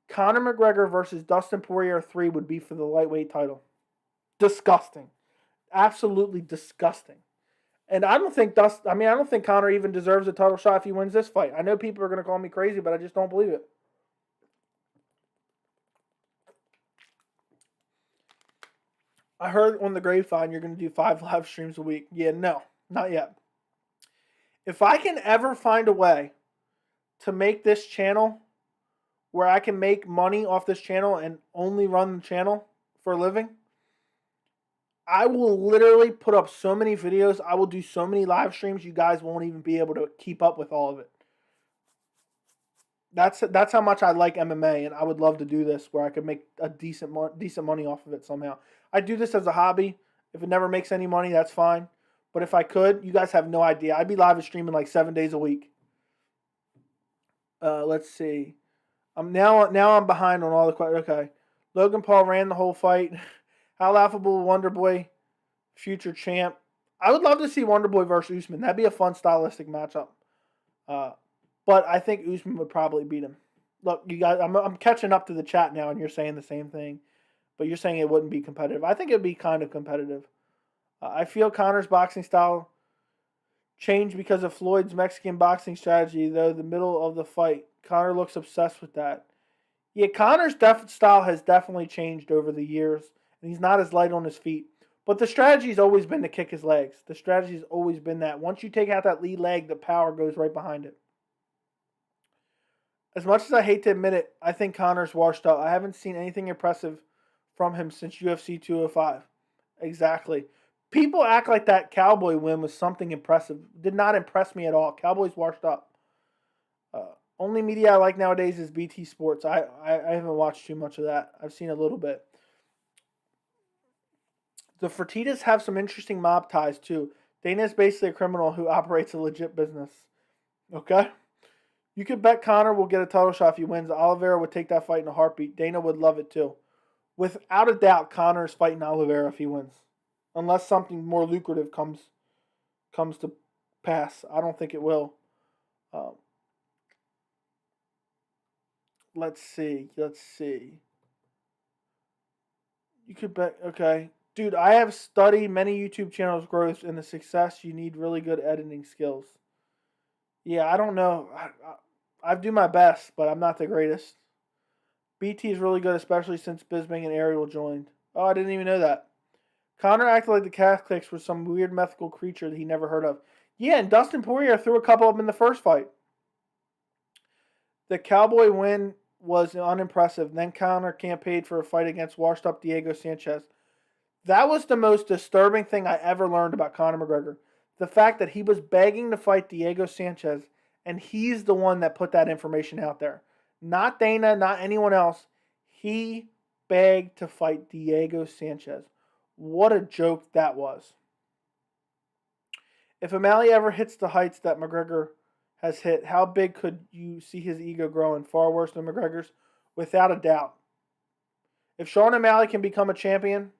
Conor McGregor versus Dustin Poirier 3 would be for the lightweight title. Disgusting, absolutely disgusting. And I don't think Conor even deserves a title shot if he wins this fight. I know people are going to call me crazy, but I just don't believe it. I heard on the grapevine you're going to do 5 live streams a week. Yeah, no, not yet. If I can ever find a way to make this channel where I can make money off this channel and only run the channel for a living, I will literally put up so many videos. I will do so many live streams. You guys won't even be able to keep up with all of it. That's how much I like MMA, and I would love to do this where I could make a decent money off of it somehow. I do this as a hobby. If it never makes any money, that's fine. But if I could, you guys have no idea. I'd be live streaming like 7 days a week. Let's see. I'm behind on all the questions. Okay. Logan Paul ran the whole fight. How laughable Wonderboy, future champ. I would love to see Wonderboy versus Usman. That'd be a fun stylistic matchup. But I think Usman would probably beat him. Look, you guys, I'm catching up to the chat now, and you're saying the same thing. But you're saying it wouldn't be competitive. I think it would be kind of competitive. I feel Conor's boxing style changed because of Floyd's Mexican boxing strategy, though the middle of the fight. Conor looks obsessed with that. Yeah, Conor's style has definitely changed over the years, and he's not as light on his feet. But the strategy's always been to kick his legs. The strategy's always been that. Once you take out that lead leg, the power goes right behind it. As much as I hate to admit it, I think Conor's washed up. I haven't seen anything impressive from him since UFC 205. Exactly. People act like that Cowboy win was something impressive. Did not impress me at all. Cowboy's washed up. Only media I like nowadays is BT Sports. I haven't watched too much of that. I've seen a little bit. The Fertittas have some interesting mob ties too. Dana's basically a criminal who operates a legit business. Okay? You could bet Conor will get a title shot if he wins. Oliveira would take that fight in a heartbeat. Dana would love it too. Without a doubt, Conor is fighting Oliveira if he wins. Unless something more lucrative comes to pass. I don't think it will. Let's see. You could bet. Okay. Dude, I have studied many YouTube channels' growth and the success. You need really good editing skills. Yeah, I don't know. I do my best, but I'm not the greatest. BT is really good, especially since Bisping and Ariel joined. Oh, I didn't even know that. Conor acted like the Catholics were some weird mythical creature that he never heard of. Yeah, and Dustin Poirier threw a couple of them in the first fight. The Cowboy win was unimpressive. Then Conor campaigned for a fight against washed-up Diego Sanchez. That was the most disturbing thing I ever learned about Conor McGregor. The fact that he was begging to fight Diego Sanchez, and he's the one that put that information out there. Not Dana, not anyone else. He begged to fight Diego Sanchez. What a joke that was. If O'Malley ever hits the heights that McGregor has hit, how big could you see his ego growing? Far worse than McGregor's? Without a doubt. If Sean O'Malley can become a champion,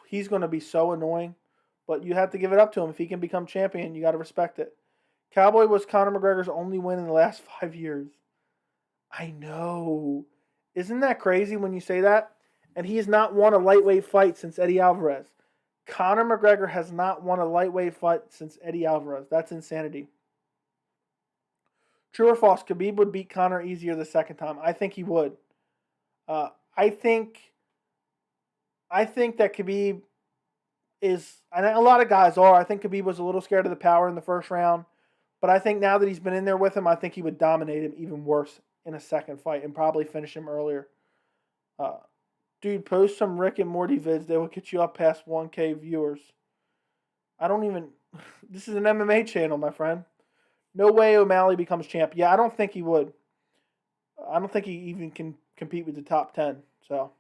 he's going to be so annoying. But you have to give it up to him. If he can become champion, you got to respect it. Cowboy was Conor McGregor's only win in the last 5 years. I know. Isn't that crazy when you say that? And he has not won a lightweight fight since Eddie Alvarez. Conor McGregor has not won a lightweight fight since Eddie Alvarez. That's insanity. True or false, Khabib would beat Conor easier the second time. I think he would. I think that Khabib is, and a lot of guys are, I think Khabib was a little scared of the power in the first round. But I think now that he's been in there with him, I think he would dominate him even worse in a second fight and probably finish him earlier. Dude, post some Rick and Morty vids. They will get you up past 1K viewers. This is an MMA channel, my friend. No way O'Malley becomes champ. Yeah, I don't think he would. I don't think he even can compete with the top 10. So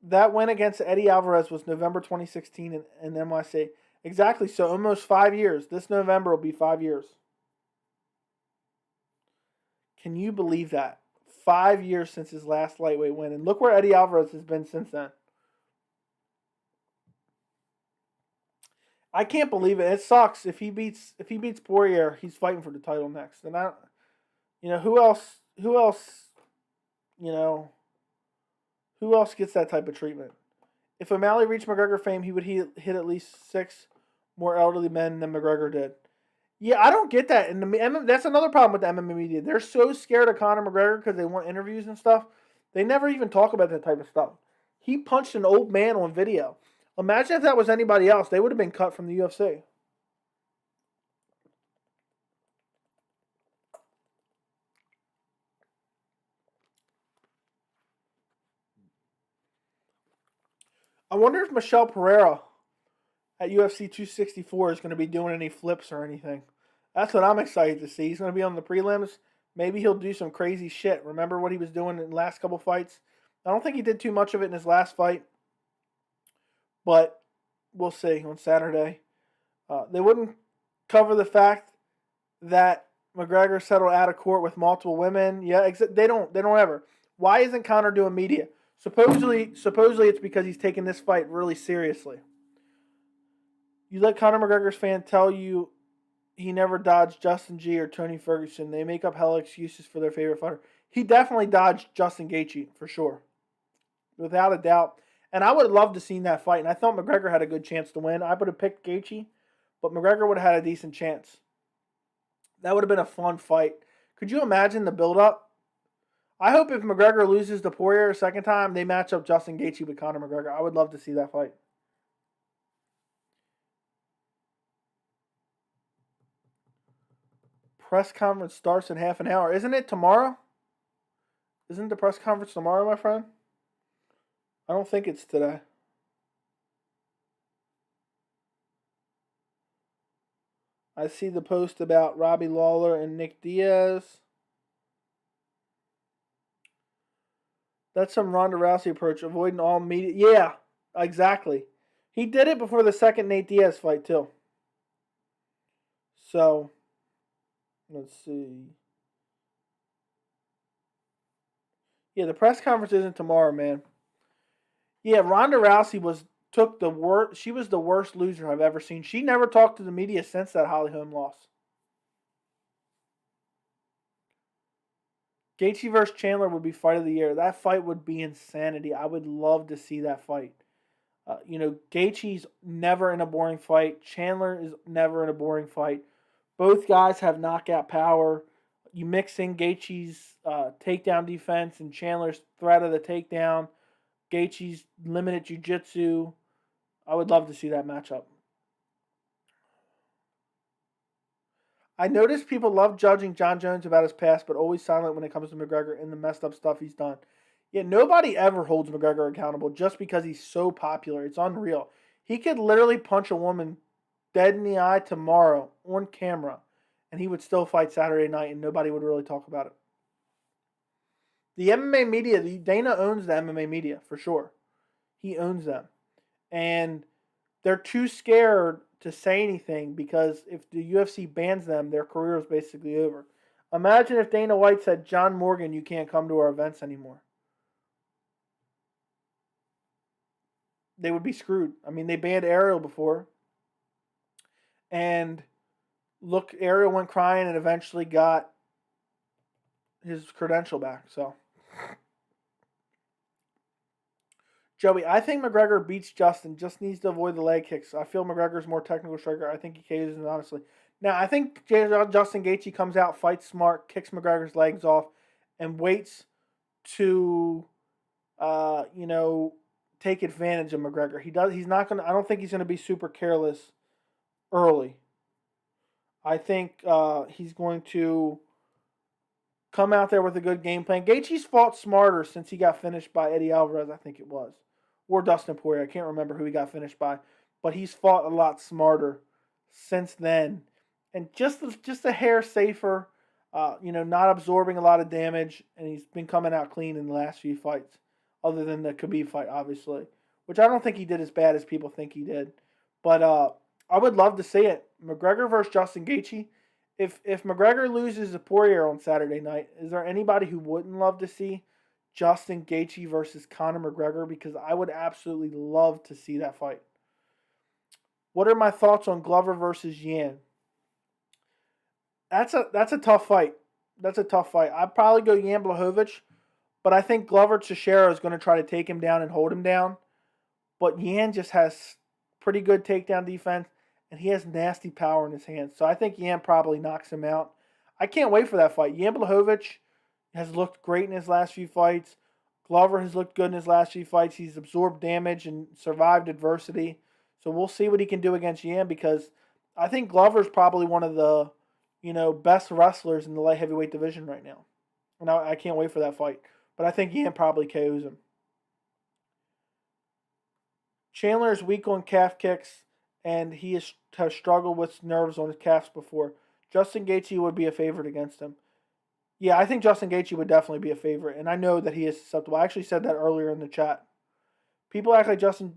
that win against Eddie Alvarez was November 2016 in NYC. Exactly. So almost 5 years. This November will be 5 years. Can you believe that? 5 years since his last lightweight win. And look where Eddie Alvarez has been since then. I can't believe it. It sucks. If he beats Poirier, he's fighting for the title next. And who else gets that type of treatment? If O'Malley reached McGregor fame, he would hit at least 6 more elderly men than McGregor did. Yeah, I don't get that. And that's another problem with the MMA media. They're so scared of Conor McGregor because they want interviews and stuff They never even talk about that type of stuff. He punched an old man on video. Imagine if that was anybody else. They would have been cut from the UFC. I wonder if Michelle Pereira at UFC 264 is going to be doing any flips or anything. That's what I'm excited to see. He's going to be on the prelims. Maybe he'll do some crazy shit. Remember what he was doing in the last couple fights? I don't think he did too much of it in his last fight. But we'll see on Saturday. They wouldn't cover the fact that McGregor settled out of court with multiple women. Yeah, they don't ever. Why isn't Conor doing media? Supposedly it's because he's taking this fight really seriously. You let Conor McGregor's fan tell you he never dodged Justin G or Tony Ferguson. They make up hella excuses for their favorite fighter. He definitely dodged Justin Gaethje, for sure. Without a doubt. And I would have loved to see that fight. And I thought McGregor had a good chance to win. I would have picked Gaethje, but McGregor would have had a decent chance. That would have been a fun fight. Could you imagine the build-up? I hope if McGregor loses to Poirier a second time, they match up Justin Gaethje with Conor McGregor. I would love to see that fight. Press conference starts in half an hour. Isn't it tomorrow? Isn't the press conference tomorrow, my friend? I don't think it's today. I see the post about Robbie Lawler and Nick Diaz. That's some Ronda Rousey approach, avoiding all media. Yeah, exactly. He did it before the second Nate Diaz fight, too. So, let's see. Yeah, the press conference isn't tomorrow, man. Yeah, Ronda Rousey took the worst. She was the worst loser I've ever seen. She never talked to the media since that Holly Holm loss. Gaethje versus Chandler would be fight of the year. That fight would be insanity. I would love to see that fight. Gaethje's never in a boring fight. Chandler is never in a boring fight. Both guys have knockout power. You mix in Gaethje's takedown defense and Chandler's threat of the takedown. Gaethje's limited jiu-jitsu. I would love to see that matchup. I noticed people love judging Jon Jones about his past, but always silent when it comes to McGregor and the messed up stuff he's done. Yeah, nobody ever holds McGregor accountable just because he's so popular. It's unreal. He could literally punch a woman dead in the eye tomorrow on camera, and he would still fight Saturday night, and nobody would really talk about it. The MMA media, Dana owns the MMA media, for sure. He owns them. And they're too scared to say anything because if the UFC bans them, their career is basically over. Imagine if Dana White said, John Morgan, you can't come to our events anymore. They would be screwed. I mean, they banned Ariel before. And look, Ariel went crying and eventually got his credential back. So, Joey, I think McGregor beats Justin. Just needs to avoid the leg kicks. I feel McGregor's more technical striker. I think he cages him, honestly. Now, I think Justin Gaethje comes out, fights smart, kicks McGregor's legs off, and waits to, take advantage of McGregor. He's not gonna. I don't think he's gonna be super careless early. I think he's going to come out there with a good game plan. Gaethje's fought smarter since he got finished by Eddie Alvarez, I think it was. Or Dustin Poirier. I can't remember who he got finished by. But he's fought a lot smarter since then. And just a hair safer, not absorbing a lot of damage. And he's been coming out clean in the last few fights. Other than the Khabib fight, obviously. Which I don't think he did as bad as people think he did. But I would love to see it. McGregor versus Justin Gaethje. If McGregor loses to Poirier on Saturday night, is there anybody who wouldn't love to see Justin Gaethje versus Conor McGregor? Because I would absolutely love to see that fight. What are my thoughts on Glover versus Yan? That's a tough fight. That's a tough fight. I'd probably go Yan Blachowicz, but I think Glover Teixeira is going to try to take him down and hold him down. But Yan just has pretty good takedown defense, and he has nasty power in his hands. So I think Yan probably knocks him out. I can't wait for that fight. Yan Blachowicz has looked great in his last few fights. Glover has looked good in his last few fights. He's absorbed damage and survived adversity. So we'll see what he can do against Yan, because I think Glover's probably one of the, best wrestlers in the light heavyweight division right now. And I can't wait for that fight. But I think Yan probably KOs him. Chandler is weak on calf kicks, and he has struggled with nerves on his calves before. Justin Gaethje would be a favorite against him. Yeah, I think Justin Gaethje would definitely be a favorite, and I know that he is susceptible. I actually said that earlier in the chat. People act like Justin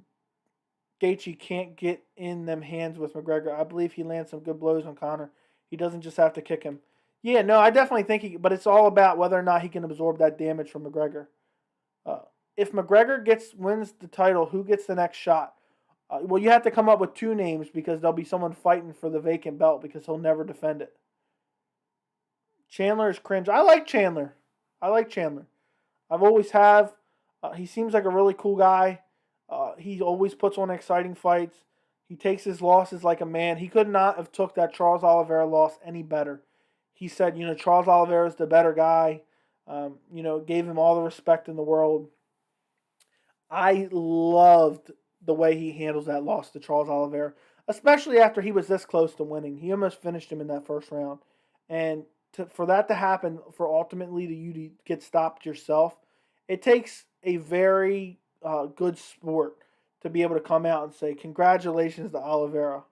Gaethje can't get in them hands with McGregor. I believe he lands some good blows on Conor. He doesn't just have to kick him. Yeah, no, I definitely think but it's all about whether or not he can absorb that damage from McGregor. If McGregor wins the title, who gets the next shot? Well, you have to come up with two names, because there'll be someone fighting for the vacant belt, because he'll never defend it. Chandler is cringe. I like Chandler. I've always have. He seems like a really cool guy. He always puts on exciting fights. He takes his losses like a man. He could not have took that Charles Oliveira loss any better. He said, Charles Oliveira is the better guy. Gave him all the respect in the world. I loved the way he handles that loss to Charles Oliveira, especially after he was this close to winning. He almost finished him in that first round. And for that to happen, for ultimately you to get stopped yourself, it takes a very good sport to be able to come out and say, congratulations to Oliveira.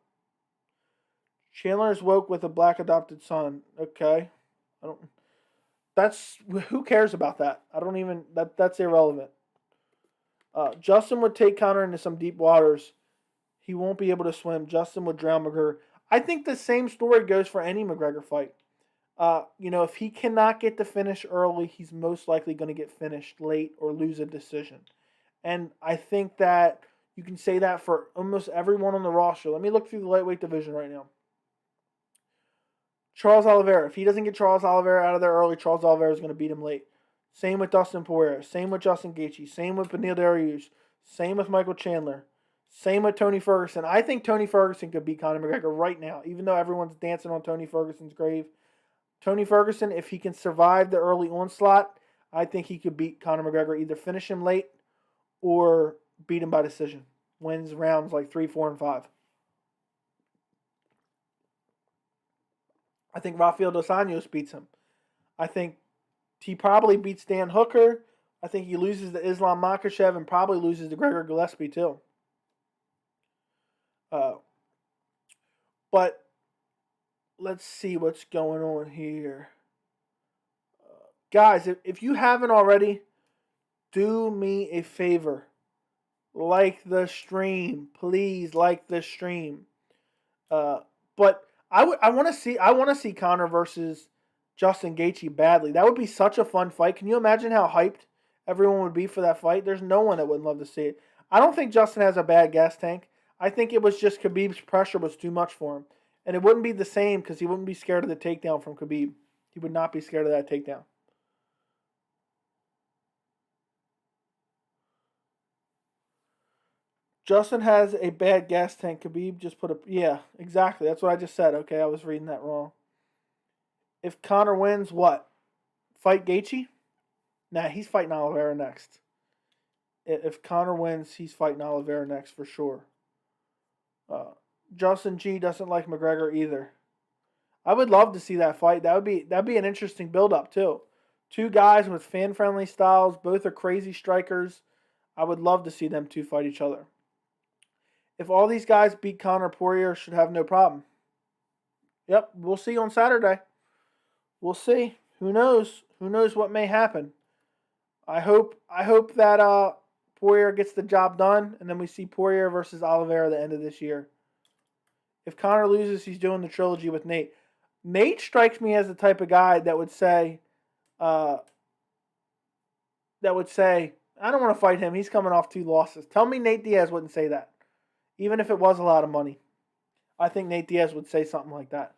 Chandler is woke with a black adopted son. Okay. Who cares about that? That's irrelevant. Justin would take Conor into some deep waters. He won't be able to swim. Justin would drown McGregor. I think the same story goes for any McGregor fight. If he cannot get the finish early, he's most likely going to get finished late or lose a decision. And I think that you can say that for almost everyone on the roster. Let me look through the lightweight division right now. Charles Oliveira. If he doesn't get Charles Oliveira out of there early, Charles Oliveira is going to beat him late. Same with Dustin Poirier. Same with Justin Gaethje. Same with Beneil Dariush. Same with Michael Chandler. Same with Tony Ferguson. I think Tony Ferguson could beat Conor McGregor right now, even though everyone's dancing on Tony Ferguson's grave. Tony Ferguson, if he can survive the early onslaught, I think he could beat Conor McGregor, either finish him late or beat him by decision. Wins rounds like 3, 4, and 5. I think Rafael Dos Anjos beats him. I think he probably beats Dan Hooker. I think he loses to Islam Makhachev and probably loses to Gregor Gillespie too. But let's see what's going on here. Guys, if you haven't already, do me a favor. Like the stream. Please like the stream. But I want to see Conor versus Justin Gaethje badly. That would be such a fun fight. Can you imagine how hyped everyone would be for that fight? There's no one that wouldn't love to see it. I don't think Justin has a bad gas tank. I think it was just Khabib's pressure was too much for him. And it wouldn't be the same because he wouldn't be scared of the takedown from Khabib. He would not be scared of that takedown. Justin has a bad gas tank. Khabib just put a... Yeah, exactly. That's what I just said. Okay, I was reading that wrong. If Conor wins, what? Fight Gaethje? Nah, he's fighting Oliveira next. If Conor wins, he's fighting Oliveira next for sure. Justin G doesn't like McGregor either. I would love to see that fight. That'd be an interesting build-up too. Two guys with fan-friendly styles. Both are crazy strikers. I would love to see them two fight each other. If all these guys beat Conor, Poirier should have no problem. Yep, we'll see on Saturday. We'll see. Who knows? Who knows what may happen? I hope that Poirier gets the job done, and then we see Poirier versus Oliveira at the end of this year. If Conor loses, he's doing the trilogy with Nate. Nate strikes me as the type of guy that would say, I don't want to fight him. He's coming off 2 losses. Tell me Nate Diaz wouldn't say that. Even if it was a lot of money. I think Nate Diaz would say something like that.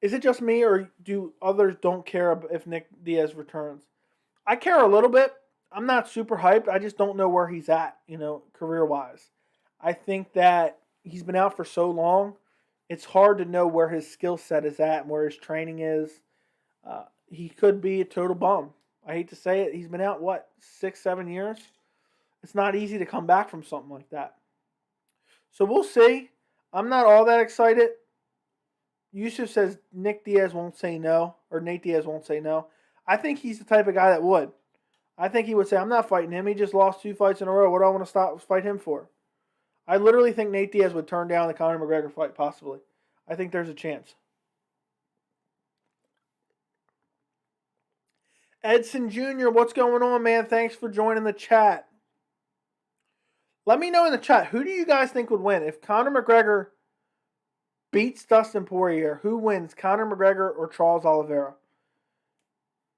Is it just me, or do others don't care if Nick Diaz returns? I care a little bit. I'm not super hyped. I just don't know where he's at, career-wise. I think that he's been out for so long, it's hard to know where his skill set is at and where his training is. He could be a total bum. I hate to say it. He's been out, 6, 7 years? It's not easy to come back from something like that. So we'll see. I'm not all that excited. Yusuf says Nick Diaz won't say no, or Nate Diaz won't say no. I think he's the type of guy that would. I think he would say, I'm not fighting him. He just lost 2 fights in a row. What do I want to fight him for? I literally think Nate Diaz would turn down the Conor McGregor fight, possibly. I think there's a chance. Edson Jr., what's going on, man? Thanks for joining the chat. Let me know in the chat, who do you guys think would win? If Conor McGregor beats Dustin Poirier, who wins, Conor McGregor or Charles Oliveira?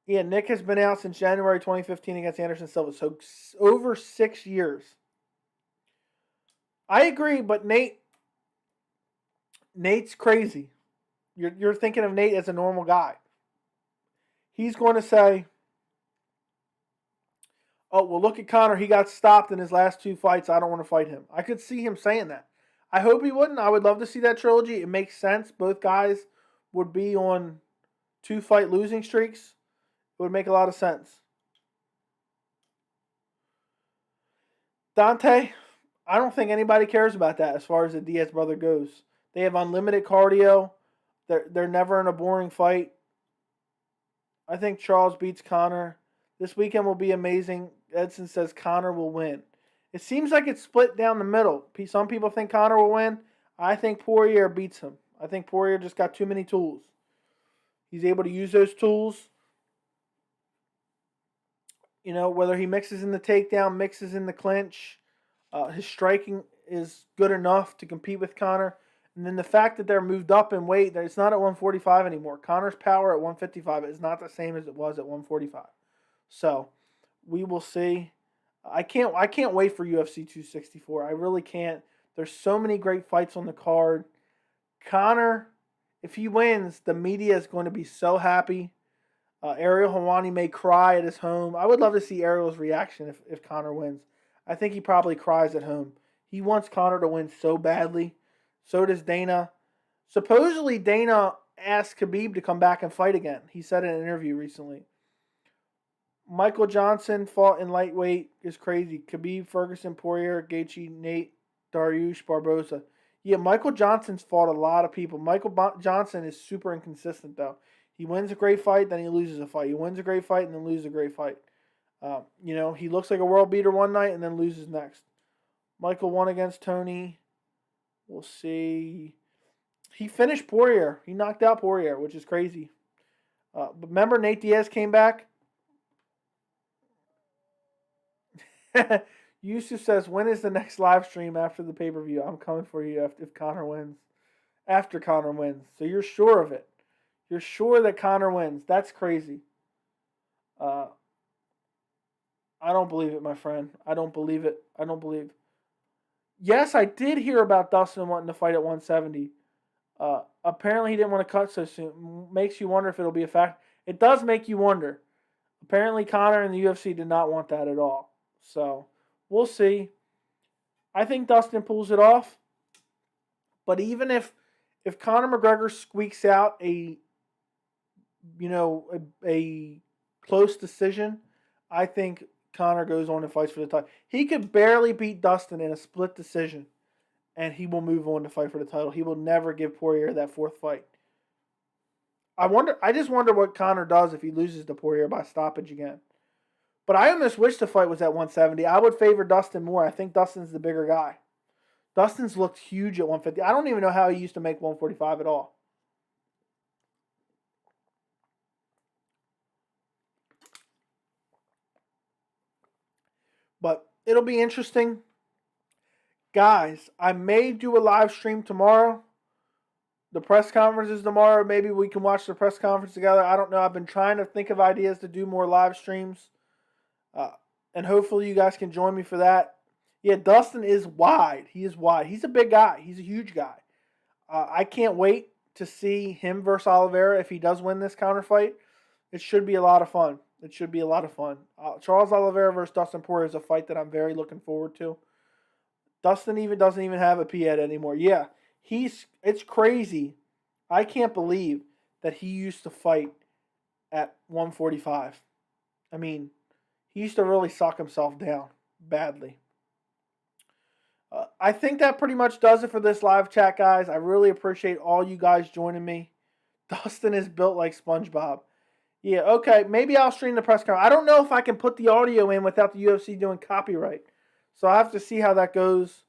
Yeah, Nick has been out since January 2015 against Anderson Silva, so over 6 years. I agree, but Nate's crazy. You're thinking of Nate as a normal guy. He's going to say, oh, well, look at Conor. He got stopped in his last 2 fights. I don't want to fight him. I could see him saying that. I hope he wouldn't. I would love to see that trilogy. It makes sense. Both guys would be on 2-fight losing streaks. It would make a lot of sense. Dante, I don't think anybody cares about that as far as the Diaz brother goes. They have unlimited cardio. They're never in a boring fight. I think Charles beats Conor. This weekend will be amazing. Edson says Conor will win. It seems like it's split down the middle. Some people think Conor will win. I think Poirier beats him. I think Poirier just got too many tools. He's able to use those tools. You know, whether he mixes in the takedown, mixes in the clinch, his striking is good enough to compete with Conor. And then the fact that they're moved up in weight, that it's not at 145 anymore. Conor's power at 155 is not the same as it was at 145. So we will see. I can't wait for UFC 264. I really can't. There's so many great fights on the card. Conor, if he wins, the media is going to be so happy. Ariel Helwani may cry at his home. I would love to see Ariel's reaction if Conor wins. I think he probably cries at home. He wants Conor to win so badly. So does Dana. Supposedly, Dana asked Khabib to come back and fight again. He said in an interview recently. Michael Johnson fought in lightweight is crazy. Khabib, Ferguson, Poirier, Gaethje, Nate, Dariush, Barboza. Yeah, Michael Johnson's fought a lot of people. Johnson is super inconsistent, though. He wins a great fight, then he loses a fight. He wins a great fight, and then loses a great fight. He looks like a world beater one night and then loses next. Michael won against Tony. We'll see. He finished Poirier. He knocked out Poirier, which is crazy. But remember, Nate Diaz came back? Yusuf says, when is the next live stream after the pay-per-view? I'm coming for you if Conor wins. After Conor wins. So you're sure of it. You're sure that Conor wins. That's crazy. I don't believe it, my friend. I don't believe it. I don't believe. Yes, I did hear about Dustin wanting to fight at 170. Apparently he didn't want to cut so soon. Makes you wonder if it'll be a fact. It does make you wonder. Apparently Conor and the UFC did not want that at all. So, we'll see. I think Dustin pulls it off. But even if Conor McGregor squeaks out a close decision, I think Conor goes on and fights for the title. He could barely beat Dustin in a split decision, and he will move on to fight for the title. He will never give Poirier that 4th fight. I just wonder what Conor does if he loses to Poirier by stoppage again. But I almost wish the fight was at 170. I would favor Dustin more. I think Dustin's the bigger guy. Dustin's looked huge at 150. I don't even know how he used to make 145 at all. But it'll be interesting. Guys, I may do a live stream tomorrow. The press conference is tomorrow. Maybe we can watch the press conference together. I don't know. I've been trying to think of ideas to do more live streams. And hopefully you guys can join me for that. Yeah, Dustin is wide. He is wide. He's a big guy. He's a huge guy. I can't wait to see him versus Oliveira if he does win this counter fight. It should be a lot of fun. Charles Oliveira versus Dustin Poirier is a fight that I'm very looking forward to. Dustin doesn't even have a P-head anymore. Yeah, it's crazy. I can't believe that he used to fight at 145. I mean, he used to really suck himself down badly. I think that pretty much does it for this live chat, guys. I really appreciate all you guys joining me. Dustin is built like SpongeBob. Yeah, okay. Maybe I'll stream the press conference. I don't know if I can put the audio in without the UFC doing copyright. So I have to see how that goes.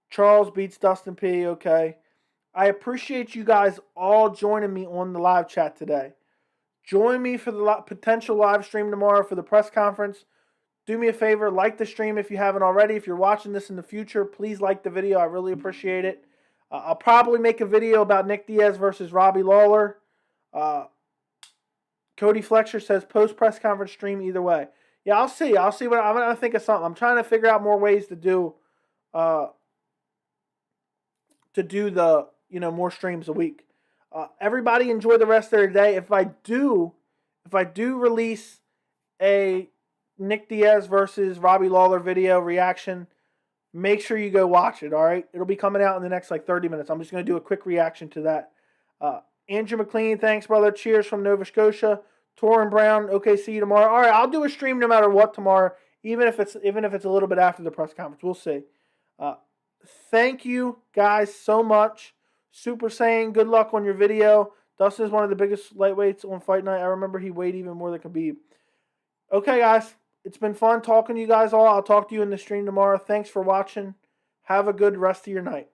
Charles beats Dustin P. Okay. I appreciate you guys all joining me on the live chat today. Join me for the potential live stream tomorrow for the press conference. Do me a favor, like the stream if you haven't already. If you're watching this in the future, please like the video. I really appreciate it. I'll probably make a video about Nick Diaz versus Robbie Lawler. Cody Flexer says post-press conference stream either way. Yeah, I'll see. What I'm going to think of something. I'm trying to figure out more ways to do the, more streams a week. Everybody enjoy the rest of their day. If I do release a Nick Diaz versus Robbie Lawler video reaction, make sure you go watch it, all right? It'll be coming out in the next 30 minutes. I'm just going to do a quick reaction to that. Andrew McLean, thanks, brother. Cheers from Nova Scotia. Torrin Brown, okay, see you tomorrow. All right, I'll do a stream no matter what tomorrow, even if it's a little bit after the press conference. We'll see. Thank you guys so much. Super Saiyan, good luck on your video. Dustin is one of the biggest lightweights on Fight Night. I remember he weighed even more than Khabib. Okay, guys, it's been fun talking to you guys all. I'll talk to you in the stream tomorrow. Thanks for watching. Have a good rest of your night.